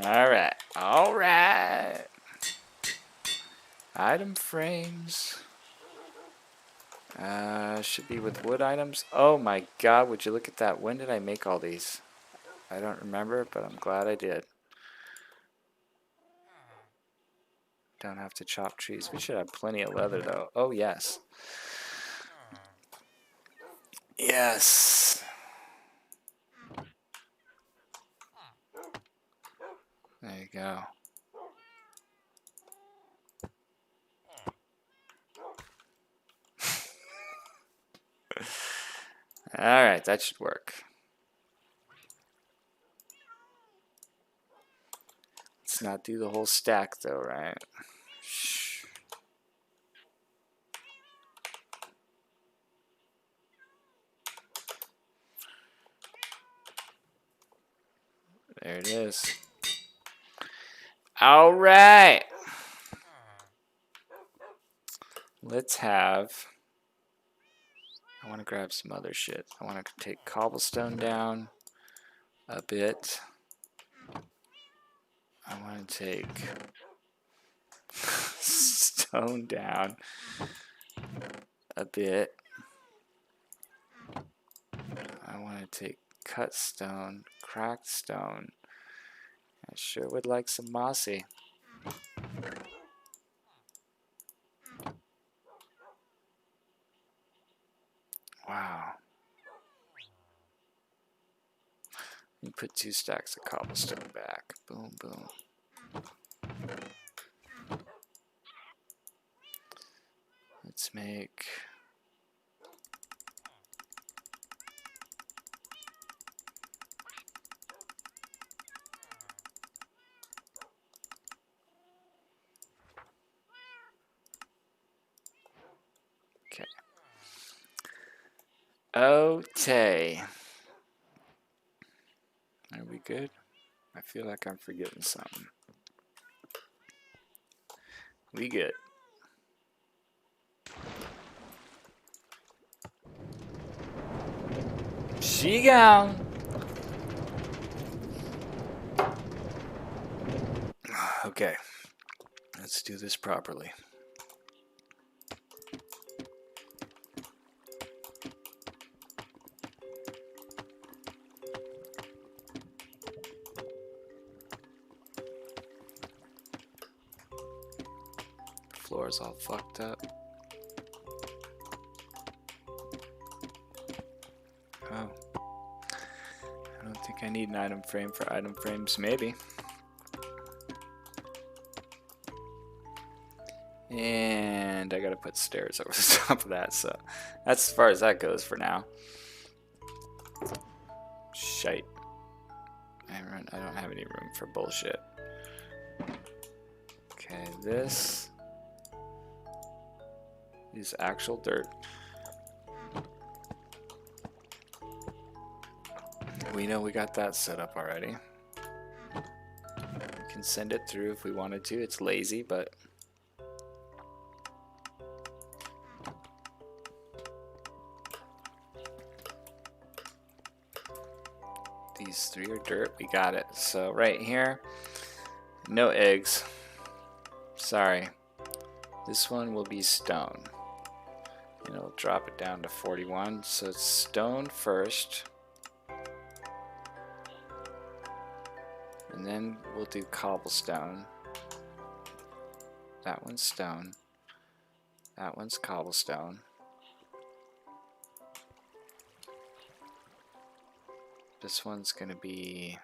Alright, alright. Item frames. Should be with wood items. Oh my god, would you look at that? When did I make all these? I don't remember, but I'm glad I did. Don't have to chop trees. We should have plenty of leather though. Oh yes. Yes. There you go. Alright, that should work. Let's not do the whole stack though, right? Shh. There it is. Alright. Let's have... I want to grab some other shit. I want to take cobblestone down a bit. I want to take stone down a bit. I want to take cut stone, cracked stone. I sure would like some mossy. Wow. You put 2 stacks of cobblestone back. Boom, boom. Let's make... Okay. Okay. Are we good? I feel like I'm forgetting something. We good. She gone. Okay. Let's do this properly. Floor's all fucked up. Oh. I don't think I need an item frame for item frames, maybe. And I gotta put stairs over the top of that, so that's as far as that goes for now. Shite. I don't have any room for bullshit. Okay, this is actual dirt. We know we got that set up already. We can send it through if we wanted to. It's lazy, but... These 3 are dirt. We got it. So right here, no eggs. Sorry. This one will be stone. And it'll drop it down to 41. So it's stone first. And then we'll do cobblestone. That one's stone. That one's cobblestone. This one's gonna be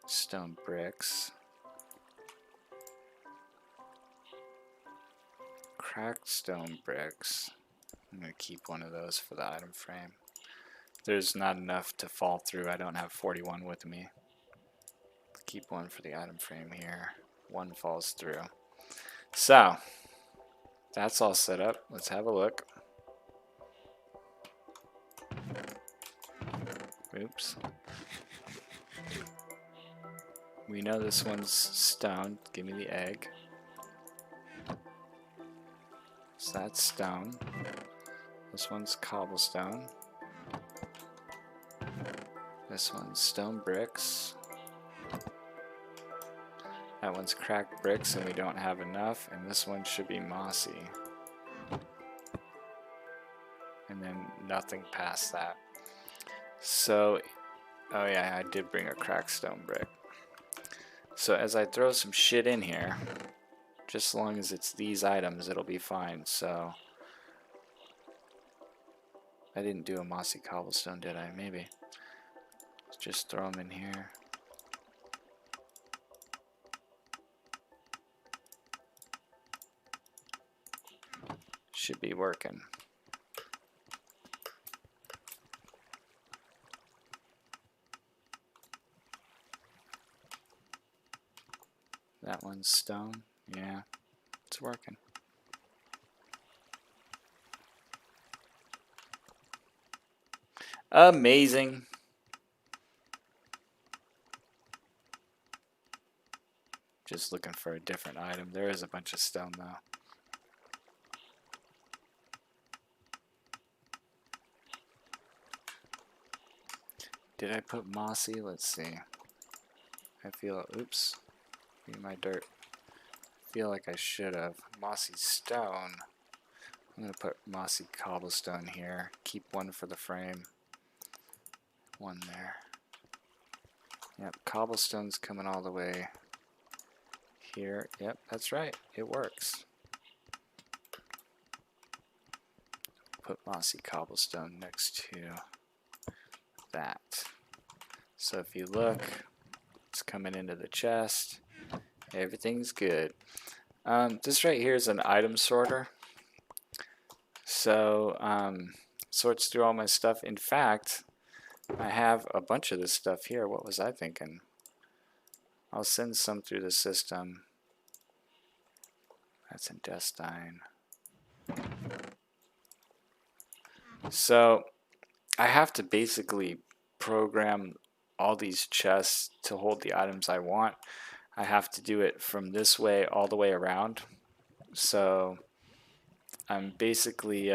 stone bricks. Cracked stone bricks. I'm gonna keep one of those for the item frame. There's not enough to fall through. I don't have 41 with me. Keep one for the item frame here. One falls through. So, that's all set up. Let's have a look. Oops. We know this one's stone. Give me the egg. So that's stone. This one's cobblestone. This one's stone bricks. That one's cracked bricks and we don't have enough. And this one should be mossy. nothing past that. So, oh yeah, I did bring a cracked stone brick. So as I throw some shit in here, just as long as it's these items, it'll be fine. So I didn't do a mossy cobblestone, did I? Maybe. Just throw them in here. Should be working. That one's stone. Yeah, it's working. Amazing. Just looking for a different item. There is a bunch of stone though. Did I put mossy? Let's see. I feel, oops, need my dirt. I feel like I should have. Mossy stone. I'm gonna put mossy cobblestone here. Keep one for the frame. One there. Yep, cobblestone's coming all the way here. Yep, that's right. It works. Put mossy cobblestone next to that. So if you look, it's coming into the chest. Everything's good. This right here is an item sorter. So sorts through all my stuff. In fact, I have a bunch of this stuff here. What was I thinking? I'll send some through the system. That's intestine. So I have to basically program all these chests to hold the items I want. I have to do it from this way all the way around. So I'm basically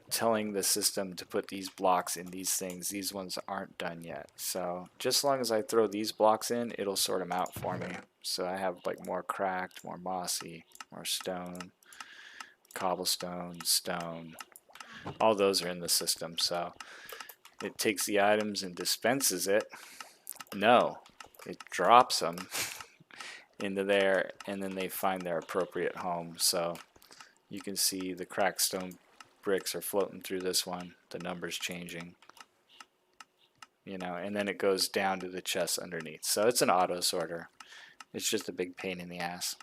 telling the system to put these blocks in these things. These ones aren't done yet. So just as long as I throw these blocks in, it'll sort them out for me. So I have like more cracked, more mossy, more stone, cobblestone, stone. All those are in the system. So it takes the items and dispenses it. No, it drops them into there, and then they find their appropriate home. So you can see the cracked stone bricks are floating through this one, the numbers changing, you know, and then it goes down to the chest underneath. So it's an auto sorter. It's just a big pain in the ass.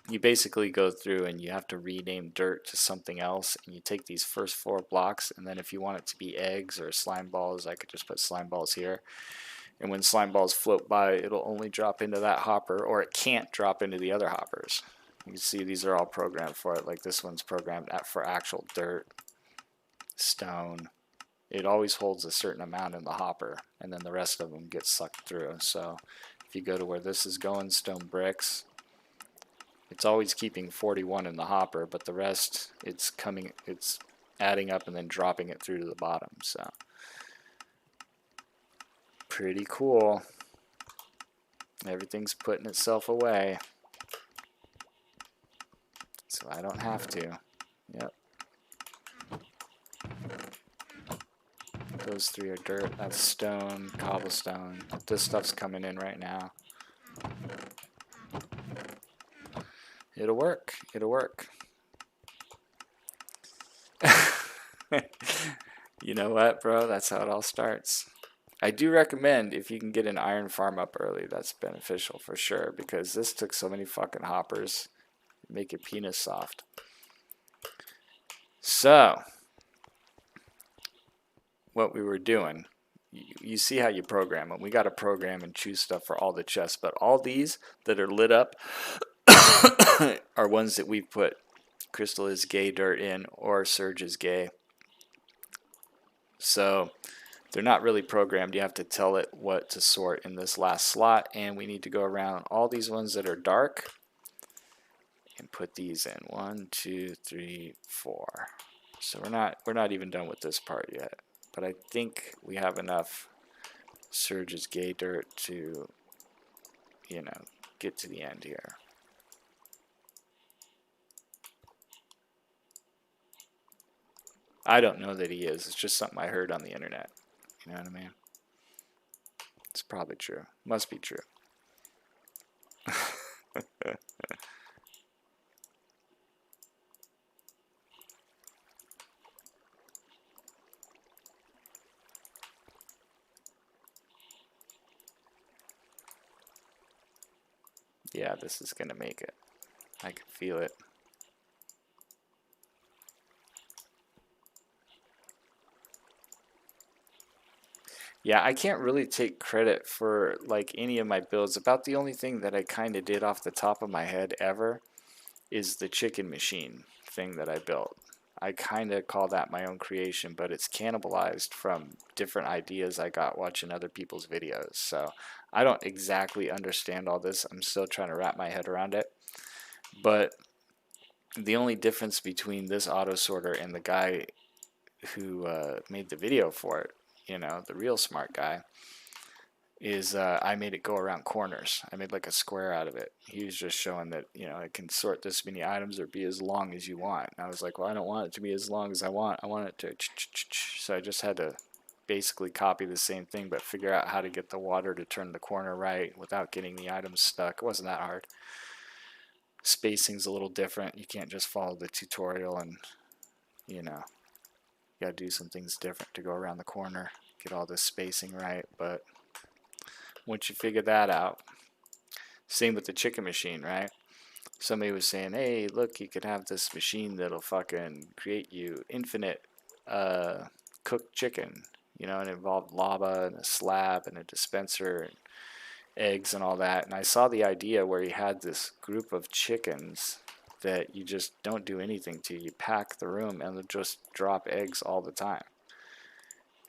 You basically go through and you have to rename dirt to something else, and you take these first 4 blocks, and then if you want it to be eggs or slime balls, I could just put slime balls here. And when slime balls float by, it'll only drop into that hopper, or it can't drop into the other hoppers. You can see these are all programmed for it. Like this one's programmed for actual dirt, stone. It always holds a certain amount in the hopper, and then the rest of them get sucked through. So if you go to where this is going, stone bricks, it's always keeping 41 in the hopper, but the rest, it's adding up and then dropping it through to the bottom. So pretty cool. Everything's putting itself away, so I don't have to. Yep. Those 3 are dirt. That's stone, cobblestone. This stuff's coming in right now. It'll work. It'll work. You know what, bro? That's how it all starts. I do recommend, if you can get an iron farm up early, that's beneficial for sure, because this took so many fucking hoppers. Make your penis soft. So what we were doing, you see how you program them. We got to program and choose stuff for all the chests, but all these that are lit up are ones that we've put Crystal is Gay dirt in, or Surge is Gay. So they're not really programmed. You have to tell it what to sort in this last slot, and we need to go around all these ones that are dark and put these in. 1, 2, 3, 4. So we're not even done with this part yet, but I think we have enough Surge is Gay dirt to, you know, get to the end here. I don't know that he is. It's just something I heard on the internet. You know what I mean? It's probably true. Must be true. Yeah, this is gonna make it. I can feel it. Yeah, I can't really take credit for like any of my builds. About the only thing that I kind of did off the top of my head ever is the chicken machine thing that I built. I kind of call that my own creation, but it's cannibalized from different ideas I got watching other people's videos. So I don't exactly understand all this. I'm still trying to wrap my head around it. But the only difference between this auto sorter and the guy who made the video for it, you know, the real smart guy, is I made it go around corners. I made like a square out of it. He was just showing that, you know, it can sort this many items or be as long as you want. And I was like, well, I don't want it to be as long as I want. I want it to so I just had to basically copy the same thing but figure out how to get the water to turn the corner right without getting the items stuck. It wasn't that hard. Spacing's a little different. You can't just follow the tutorial and, you know, you gotta do some things different to go around the corner, get all this spacing right. But once you figure that out, same with the chicken machine, right? Somebody was saying, hey, look, you could have this machine that'll fucking create you infinite cooked chicken, you know, and it involved lava and a slab and a dispenser and eggs and all that. And I saw the idea where he had this group of chickens that you just don't do anything to. You pack the room and they'll just drop eggs all the time.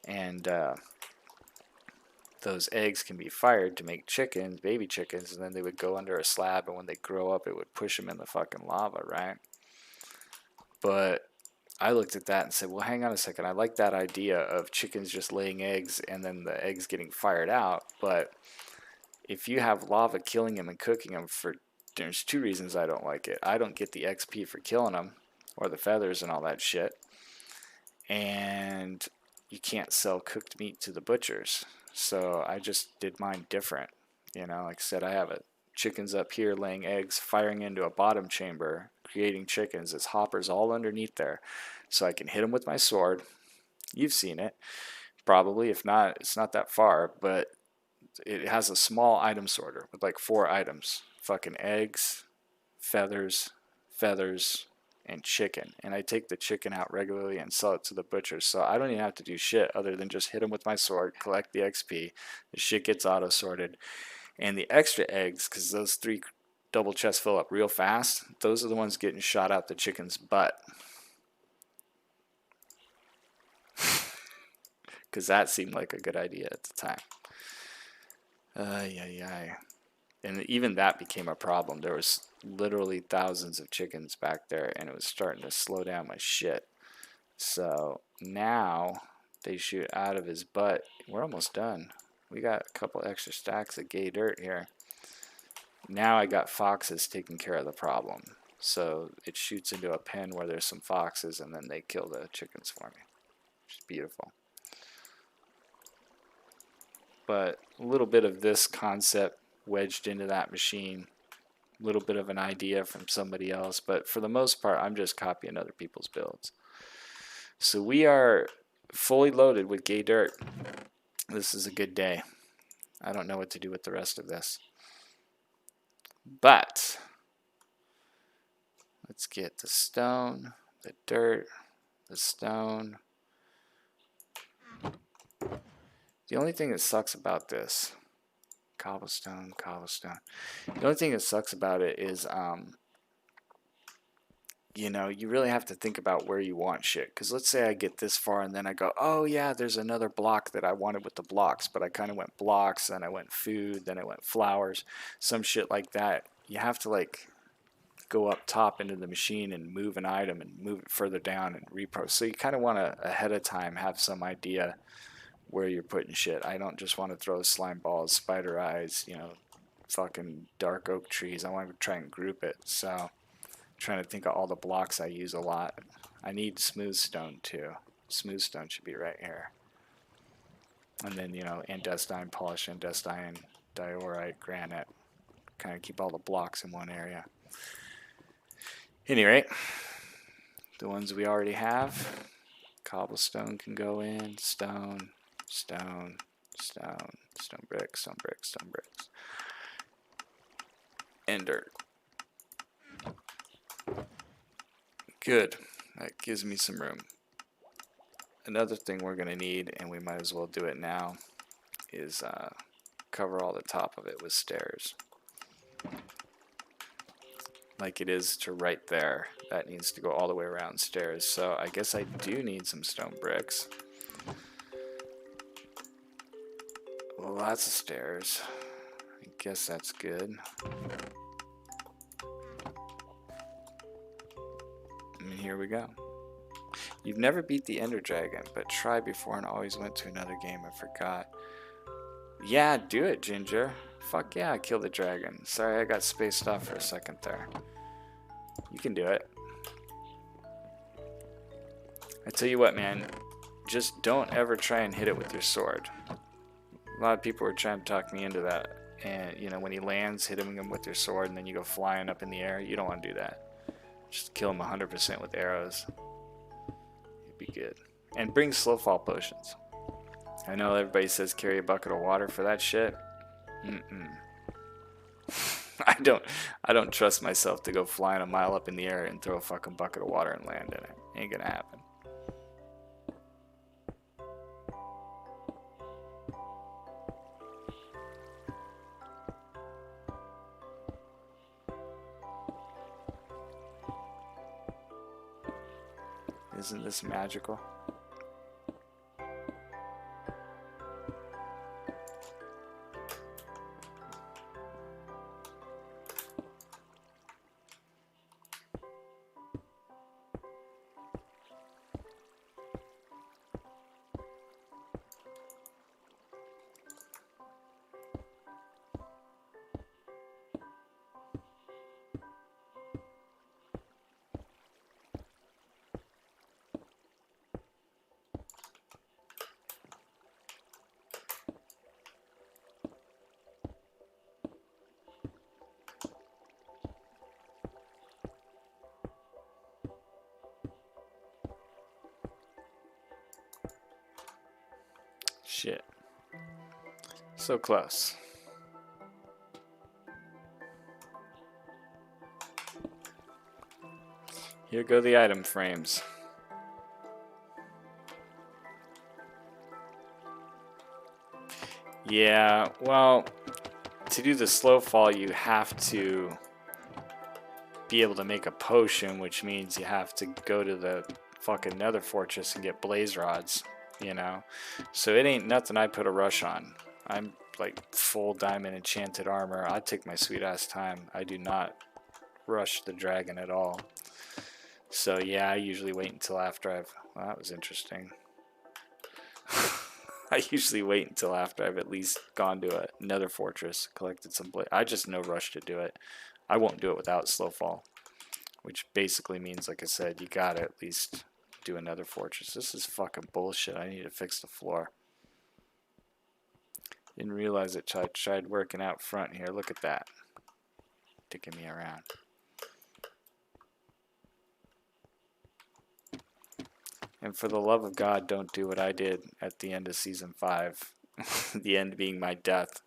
And those eggs can be fired to make chickens, baby chickens, and then they would go under a slab, and when they grow up, it would push them in the fucking lava, right? But I looked at that and said, well, hang on a second. I like that idea of chickens just laying eggs and then the eggs getting fired out. But if you have lava killing them and cooking them for, there's two reasons I don't like it. I don't get the XP for killing them or the feathers and all that shit. And you can't sell cooked meat to the butchers. So I just did mine different. You know, like I said, I have a chickens up here laying eggs, firing into a bottom chamber, creating chickens. There's hoppers all underneath there. So I can hit them with my sword. You've seen it. Probably. If not, it's not that far. But it has a small item sorter with like 4 items. Fucking eggs, feathers, feathers, and chicken. And I take the chicken out regularly and sell it to the butchers. So I don't even have to do shit other than just hit them with my sword, collect the XP. The shit gets auto sorted. And the extra eggs, because those 3 double chests fill up real fast, those are the ones getting shot out the chicken's butt. Because that seemed like a good idea at the time. Yeah. And even that became a problem. There was literally thousands of chickens back there, and it was starting to slow down my shit. So now they shoot out of his butt. We're almost done. We got a couple extra stacks of gay dirt here. Now I got foxes taking care of the problem. So it shoots into a pen where there's some foxes, and then they kill the chickens for me. Which is beautiful. But a little bit of this concept wedged into that machine. A little bit of an idea from somebody else. But for the most part, I'm just copying other people's builds. So we are fully loaded with gay dirt. This is a good day. I don't know what to do with the rest of this. But let's get the stone, the dirt, the stone. The only thing that sucks about this, cobblestone. The only thing that sucks about it is, you know, you really have to think about where you want shit. Because let's say I get this far and then I go, oh yeah, there's another block that I wanted with the blocks. But I kind of went blocks, then I went food, then I went flowers, some shit like that. You have to like go up top into the machine and move an item and move it further down and repro. So you kind of want to ahead of time have some idea where you're putting shit. I don't just want to throw slime balls, spider eyes, you know, fucking dark oak trees. I want to try and group it. So I'm trying to think of all the blocks I use a lot. I need smooth stone too. Smooth stone should be right here. And then, you know, andesite, polished andesite, diorite, granite. Kind of keep all the blocks in one area. Any rate, the ones we already have, cobblestone can go in, stone, stone, stone, stone bricks, stone bricks, stone bricks, and dirt. Good. That gives me some room. Another thing we're going to need, and we might as well do it now, is cover all the top of it with stairs. Like it is to right there. That needs to go all the way around stairs. So I guess I do need some stone bricks. Well, lots of stairs. I guess that's good. And here we go. You've never beat the Ender Dragon, but tried before and always went to another game. I forgot. Yeah, do it, Ginger. Fuck yeah, kill the dragon. Sorry, I got spaced off for a second there. You can do it. I tell you what, man. Just don't ever try and hit it with your sword. A lot of people are trying to talk me into that. And, you know, when he lands, hitting him with your sword, and then you go flying up in the air. You don't want to do that. Just kill him 100% with arrows. Be good. And bring slow fall potions. I know everybody says carry a bucket of water for that shit. I don't trust myself to go flying a mile up in the air and throw a fucking bucket of water and land in it. Ain't gonna happen. Isn't this magical? Shit. So close. Here go the item frames. Yeah, well, to do the slow fall, you have to be able to make a potion, which means you have to go to the fucking Nether Fortress and get blaze rods, you know? So it ain't nothing I put a rush on. I'm like full diamond enchanted armor. I take my sweet ass time. I do not rush the dragon at all. So yeah, I usually wait until after I've... Well, that was interesting. I usually wait until after I've at least gone to another fortress, collected some blaze. I just no rush to do it. I won't do it without slow fall, which basically means, like I said, you gotta at least do another fortress. This is fucking bullshit. I need to fix the floor. Didn't realize it. I tried working out front here. Look at that. Taking me around. And for the love of God, don't do what I did at the end of Season 5. The end being my death.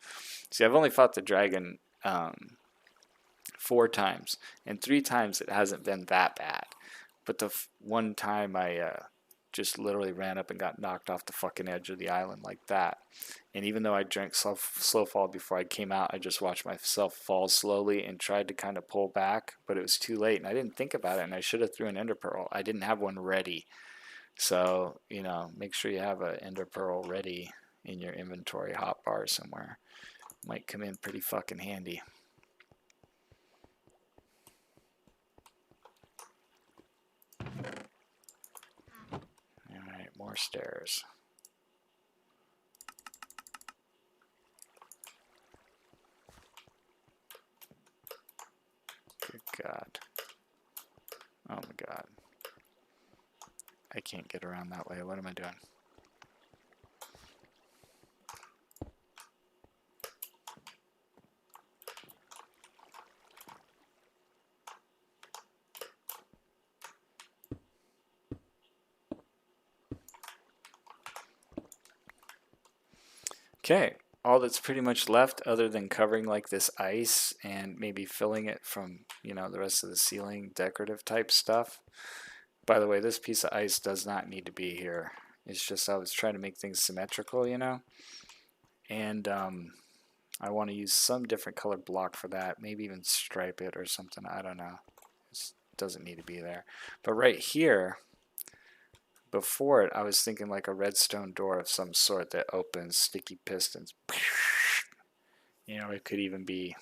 See, I've only fought the dragon 4 times. And 3 times it hasn't been that bad. But the one time I just literally ran up and got knocked off the fucking edge of the island like that. And even though I drank slow fall before I came out, I just watched myself fall slowly and tried to kind of pull back. But it was too late. And I didn't think about it. And I should have threw an ender pearl. I didn't have one ready. So, you know, make sure you have an ender pearl ready in your inventory hotbar somewhere. Might come in pretty fucking handy. Alright, more stairs. Good God. Oh my God. I can't get around that way. What am I doing? Okay, all that's pretty much left other than covering like this ice and maybe filling it from, you know, the rest of the ceiling, decorative type stuff. By the way, this piece of ice does not need to be here. It's just I was trying to make things symmetrical, you know? And I want to use some different colored block for that. Maybe even stripe it or something. I don't know. It doesn't need to be there. But right here, before it, I was thinking like a redstone door of some sort that opens, sticky pistons. You know, it could even be...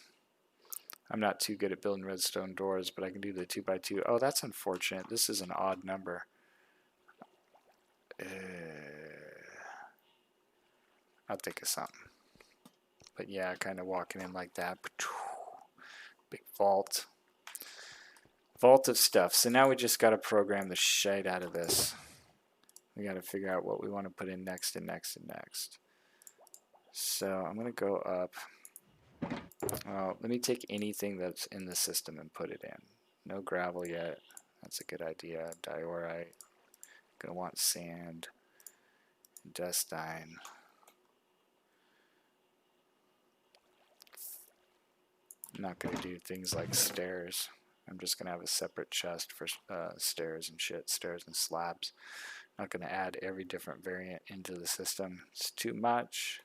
I'm not too good at building redstone doors, but I can do the 2x2. Oh, that's unfortunate. This is an odd number. I'll think of something. But yeah, kind of walking in like that. Big vault. Vault of stuff. So now we just got to program the shite out of this. We got to figure out what we want to put in next and next and next. So I'm going to go up. Let me take anything that's in the system and put it in. No gravel yet. That's a good idea. Diorite. Going to want sand. Dustine. I'm not going to do things like stairs. I'm just going to have a separate chest for stairs and shit. Stairs and slabs. Not going to add every different variant into the system. It's too much.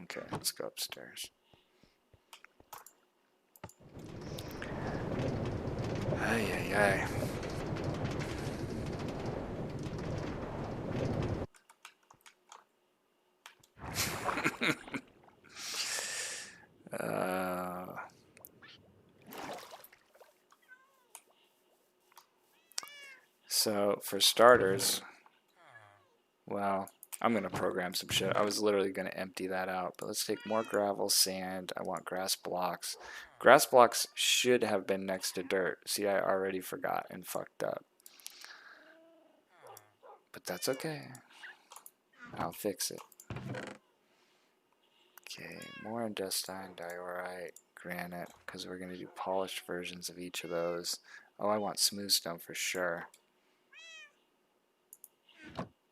Okay, let's go upstairs. Ay, ay, ay. So for starters, well, I'm going to program some shit. I was literally going to empty that out, but let's take more gravel, sand. I want grass blocks. Grass blocks should have been next to dirt. See, I already forgot and fucked up. But that's okay. I'll fix it. Okay, more andesite, diorite, granite, because we're going to do polished versions of each of those. Oh, I want smooth stone for sure.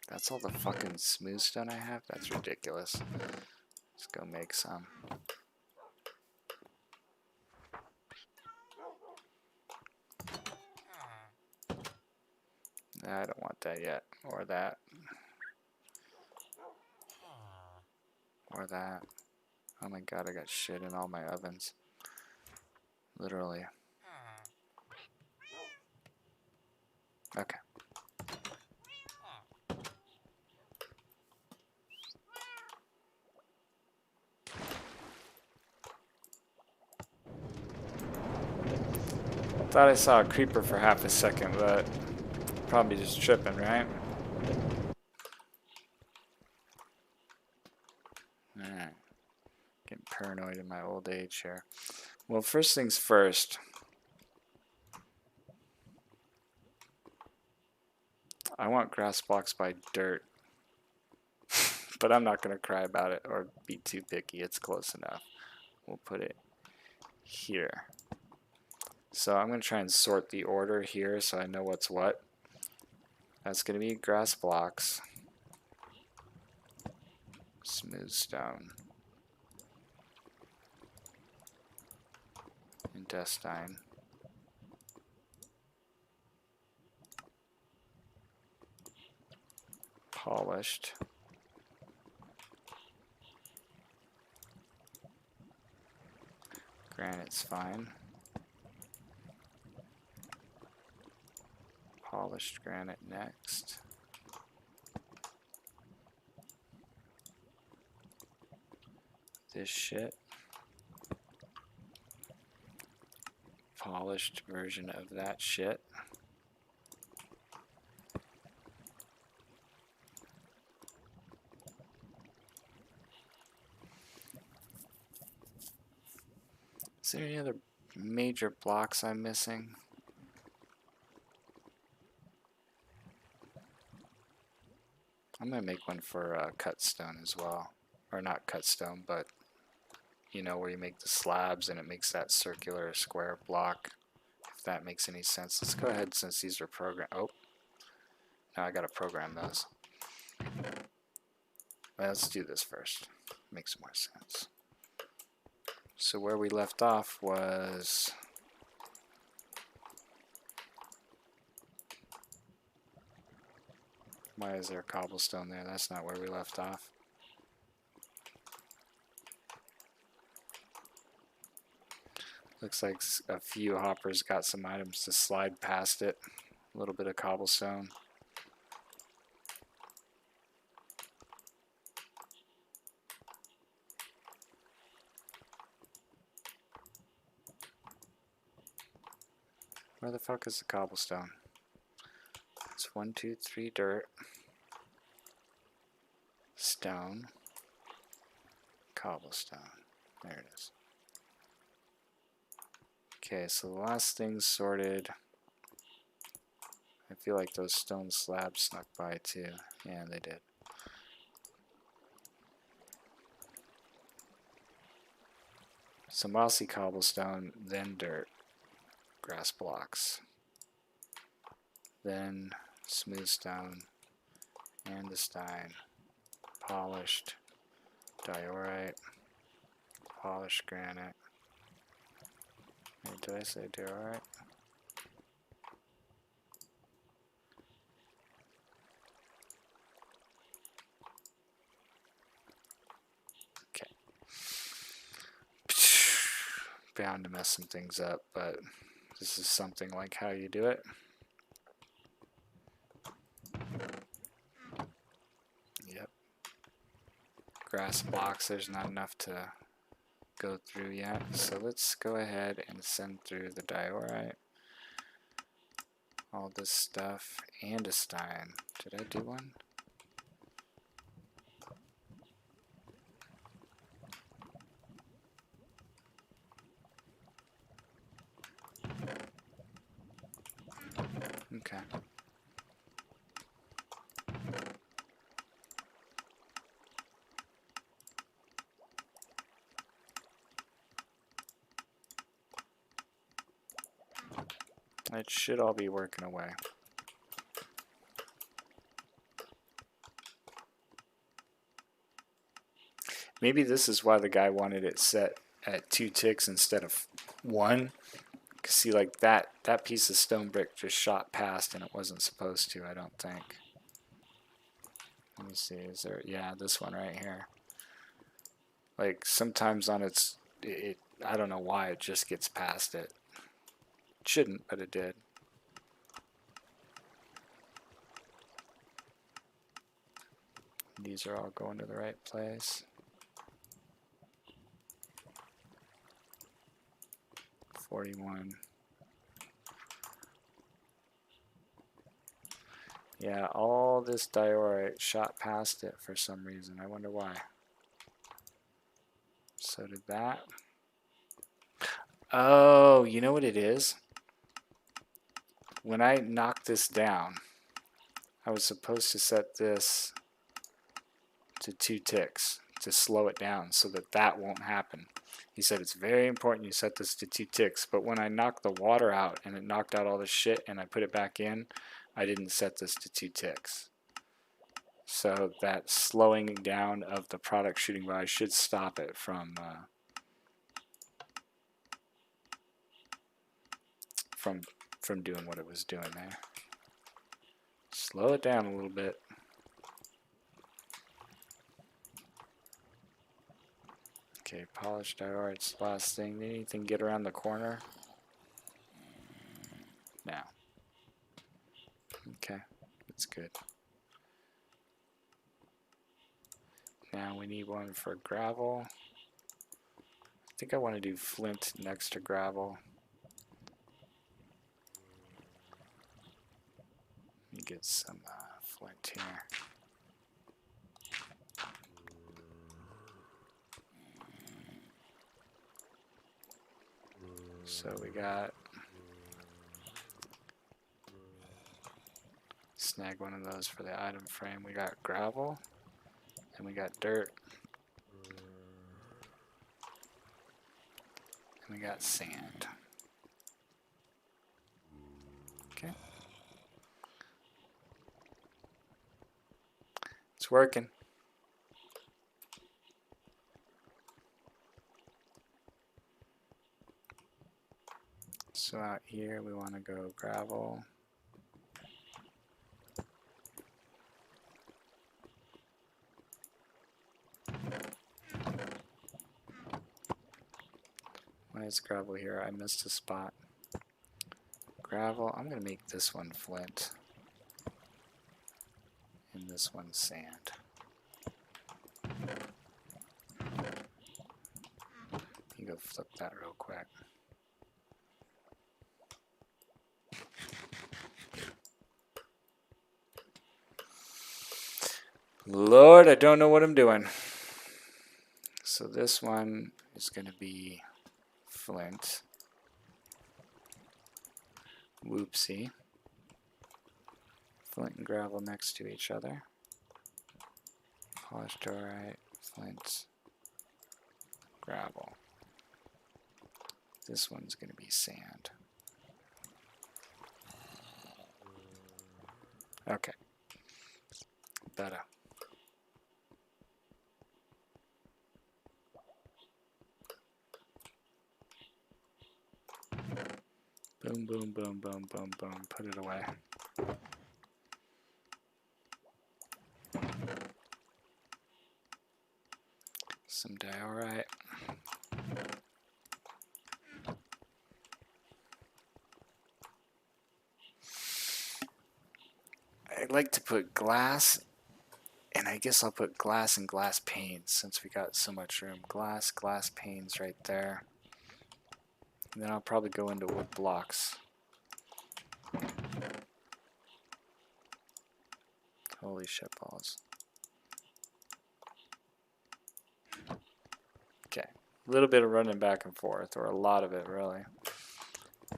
That's all the fucking smooth stone I have? That's ridiculous. Let's go make some. I don't want that yet. Or that. Or that. Oh my god, I got shit in all my ovens. Literally. Okay. Thought I saw a creeper for half a second, but probably just tripping, right? Alright. Getting paranoid in my old age here. Well, first things first. I want grass blocks by dirt. But I'm not going to cry about it or be too picky. It's close enough. We'll put it here. So I'm going to try and sort the order here so I know what's what. That's going to be grass blocks. Smooth stone. Intestine. Polished. Granite's fine. Polished granite next. This shit. Polished version of that shit. Is there any other major blocks I'm missing? I'm gonna make one for cut stone as well. Or not cut stone, but you know, where you make the slabs and it makes that circular square block. If that makes any sense. Let's go ahead, since these are program. Oh, now I gotta program those. Well, let's do this first. Makes more sense. So where we left off was why is there cobblestone there? That's not where we left off. Looks like a few hoppers got some items to slide past it. A little bit of cobblestone. Where the fuck is the cobblestone? It's 1, 2, 3 dirt, stone, cobblestone. There it is. Okay, so the last thing's sorted. I feel like those stone slabs snuck by too. Yeah, they did. So mossy cobblestone, then dirt, grass blocks, then smooth stone, andesite, polished diorite, polished granite. Hey, did I say diorite? Okay. Bound to mess some things up, but this is something like how you do it. Yep. Grass blocks, there's not enough to go through yet, so let's go ahead and send through the diorite, all this stuff, andesite. Did I do one? Okay. It should all be working away. Maybe this is why the guy wanted it set at 2 ticks instead of 1. Cause see, like that piece of stone brick just shot past and it wasn't supposed to, I don't think. Let me see, is there, yeah, this one right here. Like sometimes on it I don't know why it just gets past it. It shouldn't, but it did. These are all going to the right place. 41. Yeah, all this diorite shot past it for some reason. I wonder why. So did that. Oh, you know what it is? When I knocked this down, I was supposed to set this to 2 ticks to slow it down so that that won't happen. He said it's very important you set this to 2 ticks, but when I knocked the water out and it knocked out all the shit and I put it back in, I didn't set this to 2 ticks. So that slowing down of the product shooting by should stop it from doing what it was doing there. Slow it down a little bit. Okay, polished diorite's the last thing. Did anything get around the corner? No. Okay, that's good. Now we need one for gravel. I think I want to do flint next to gravel. Let me get some flint here. So we got snag one of those for the item frame. We got gravel, and we got dirt, and we got sand. Okay. It's working. So out here we want to go gravel. Why is gravel here? I missed a spot. Gravel, I'm going to make this one flint. And this one sand. You go flip that real quick. Lord, I don't know what I'm doing. So this one is going to be flint. Whoopsie. Flint and gravel next to each other. Polished diorite, flint, gravel. This one's going to be sand. Okay. Better. Boom, boom, boom, boom, boom, boom. Put it away. Some diorite. I'd like to put glass, and I guess I'll put glass and glass panes since we got so much room. Glass panes right there. And then I'll probably go into wood blocks. Holy shit balls. Okay, a little bit of running back and forth, or a lot of it really.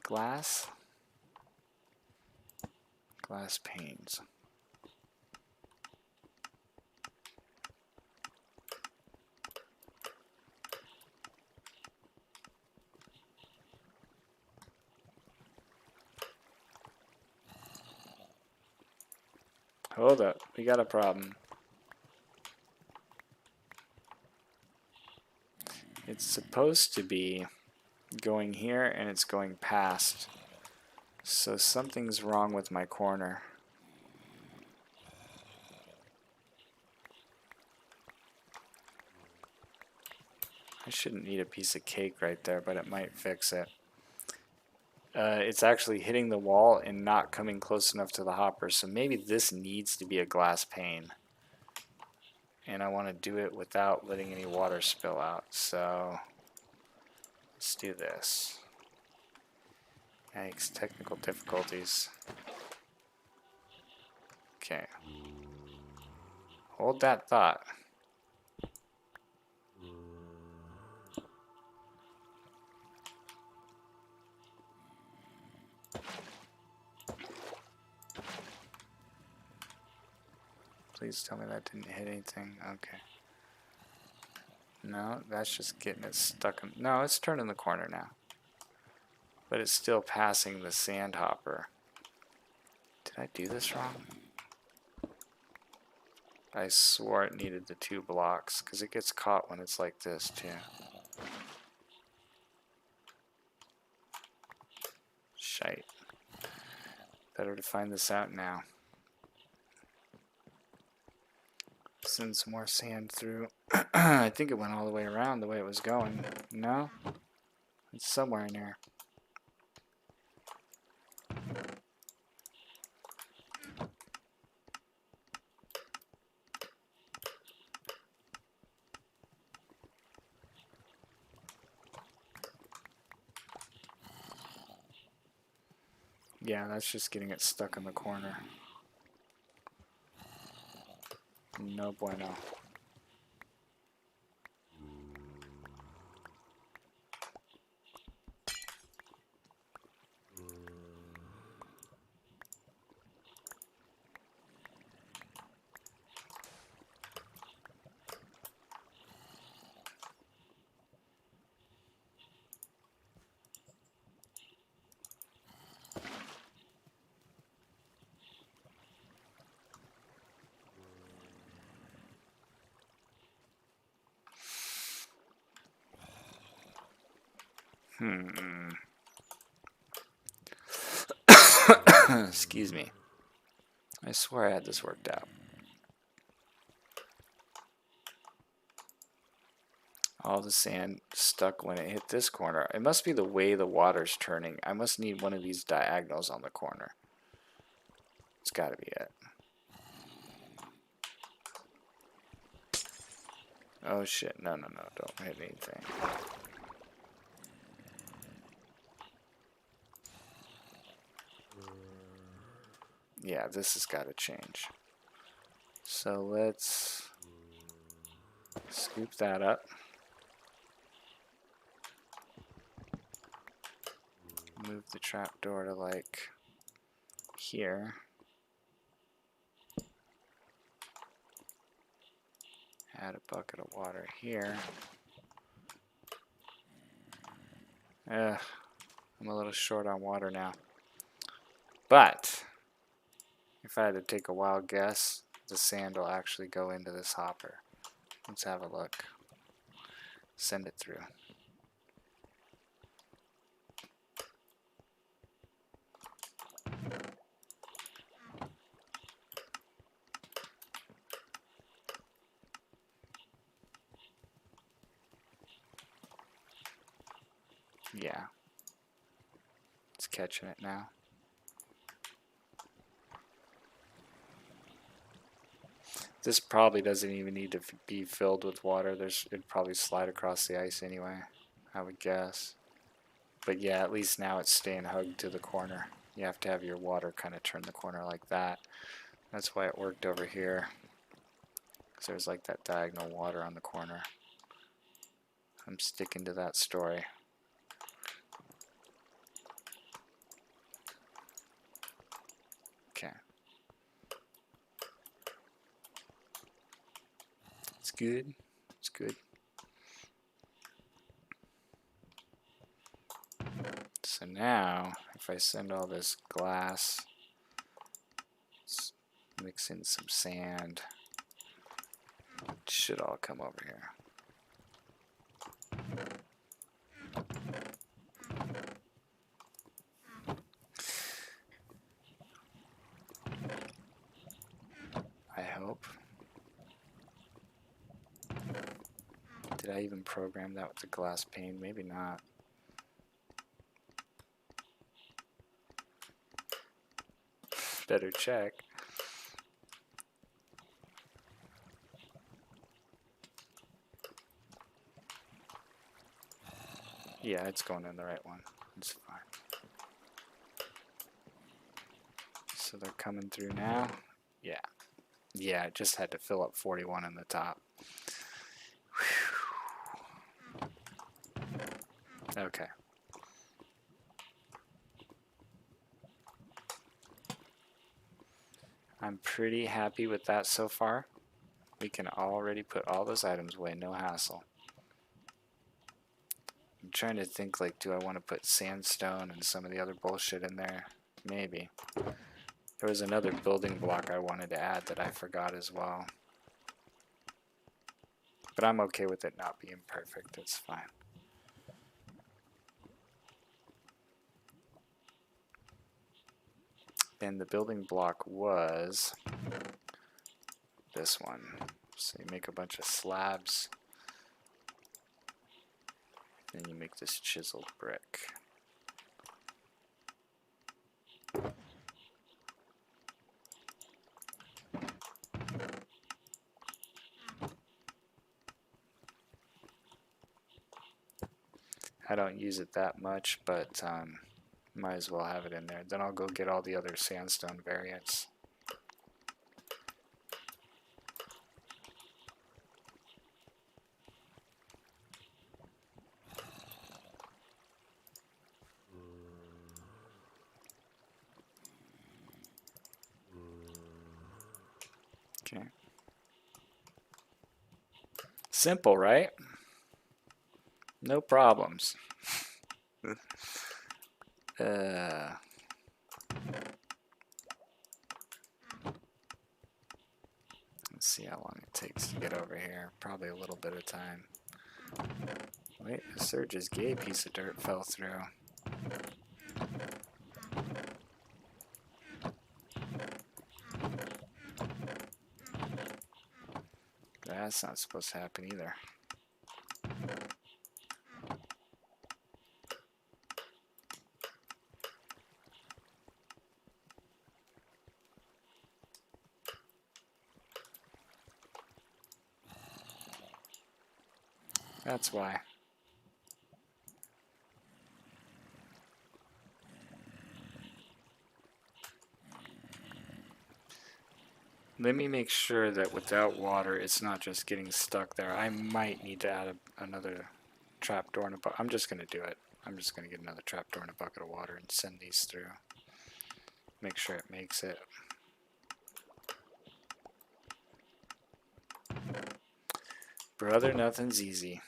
Glass panes. Hold up, we got a problem. It's supposed to be going here and it's going past. So something's wrong with my corner. I shouldn't need a piece of cake right there, but it might fix it. It's actually hitting the wall and not coming close enough to the hopper, so maybe this needs to be a glass pane. And I want to do it without letting any water spill out, so let's do this. Yikes, technical difficulties. Okay. Hold that thought. Please tell me that didn't hit anything. Okay. No, that's just getting it stuck in. No, it's turning the corner now. But it's still passing the sand hopper. Did I do this wrong? I swore it needed the 2 blocks, because it gets caught when it's like this too. Shite. Better to find this out now. Send some more sand through. I think it went all the way around the way it was going. No? It's somewhere in here. Yeah, that's just getting it stuck in the corner. No bueno. Excuse me. I swear I had this worked out. All the sand stuck when it hit this corner. It must be the way the water's turning. I must need one of these diagonals on the corner. It's gotta be it. Oh shit, no, no, no, don't hit anything. Yeah, this has got to change. So let's scoop that up. Move the trapdoor to like here. Add a bucket of water here. I'm a little short on water now. But if I had to take a wild guess, the sand will actually go into this hopper. Let's have a look. Send it through. Yeah. It's catching it now. This probably doesn't even need to be filled with water. It'd probably slide across the ice anyway, I would guess. But yeah, at least now it's staying hugged to the corner. You have to have your water kind of turn the corner like that. That's why it worked over here. Because there's like that diagonal water on the corner. I'm sticking to that story. Okay. It's good. It's good. So now, if I send all this glass, mix in some sand, it should all come over here. I hope. Did I even program that with the glass pane? Maybe not. Better check. Yeah, it's going in the right one. It's fine. So they're coming through now. Yeah. Yeah, it just had to fill up 41 in the top. Whew. Okay. I'm pretty happy with that so far. We can already put all those items away, no hassle. I'm trying to think, like, do I want to put sandstone and some of the other bullshit in there? Maybe. There was another building block I wanted to add that I forgot as well. But I'm okay with it not being perfect, it's fine. And the building block was this one. So you make a bunch of slabs. Then you make this chiseled brick. I don't use it that much, but might as well have it in there. Then I'll go get all the other sandstone variants. Okay. Simple, right? No problems. Let's see how long it takes to get over here. Probably a little bit of time. Wait, a Surge's gay piece of dirt fell through. That's not supposed to happen either. That's why. Let me make sure that without water, it's not just getting stuck there. I might need to add another trapdoor in a bucket. I'm just going to do it. I'm just going to get another trapdoor in a bucket of water and send these through. Make sure it makes it. Brother, nothing's easy.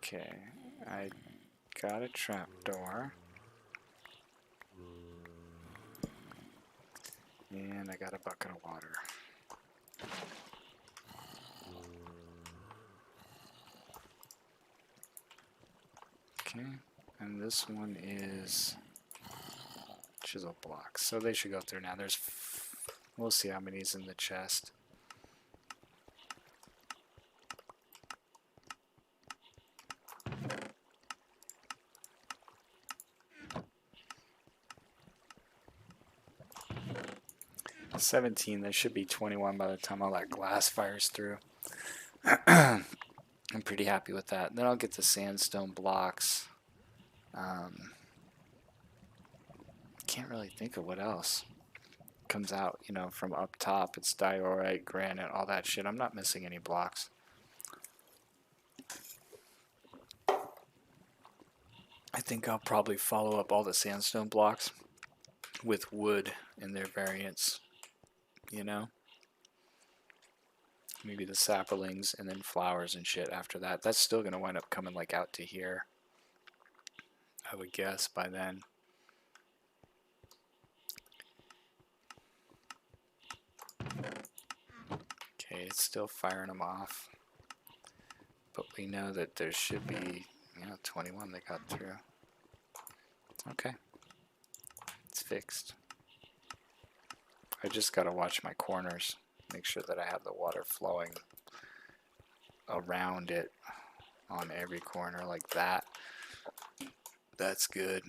Okay, I got a trapdoor. And I got a bucket of water. Okay, and this one is chisel blocks. So they should go through now. We'll see how many's in the chest. $17. There should be 21 by the time all that glass fires through. I'm pretty happy with that. Then I'll get the sandstone blocks. Can't really think of what else comes out, you know, from up top. It's diorite, granite, all that shit. I'm not missing any blocks. I think I'll probably follow up all the sandstone blocks with wood in their variants, you know? Maybe the saplings and then flowers and shit after that. That's still going to wind up coming like out to here, I would guess, by then. Okay, it's still firing them off. But we know that there should be, 21 that got through. Okay. It's fixed. I just got to watch my corners. Make sure that I have the water flowing around it on every corner like that. That's good.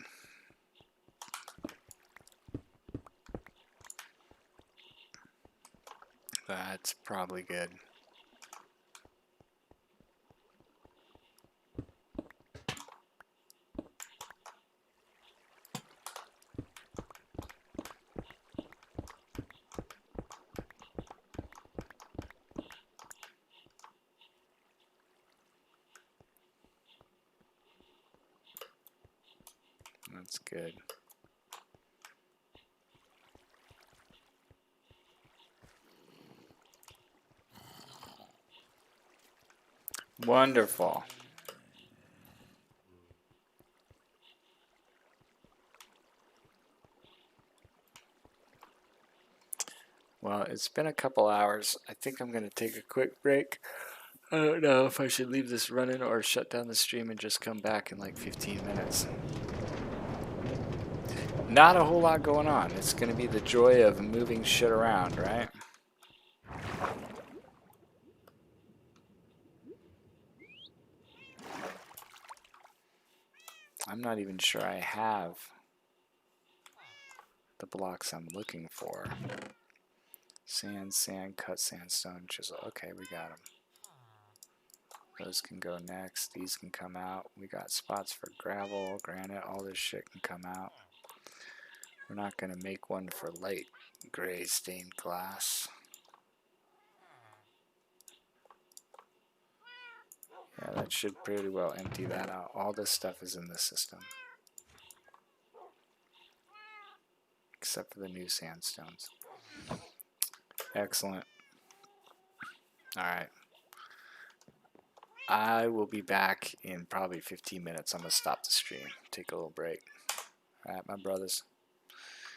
That's probably good. That's good. Wonderful. Well, it's been a couple hours. I think I'm going to take a quick break. I don't know if I should leave this running or shut down the stream and just come back in like 15 minutes. Not a whole lot going on. It's going to be the joy of moving shit around, right? I'm not even sure I have the blocks I'm looking for. Sand, cut sandstone, chisel. Okay, we got them. Those can go next. These can come out. We got spots for gravel, granite, all this shit can come out. We're not going to make one for light gray stained glass. Yeah, that should pretty well empty that out. All this stuff is in the system. Except for the new sandstones. Excellent. Alright. I will be back in probably 15 minutes. I'm going to stop the stream, take a little break. All right, my brothers.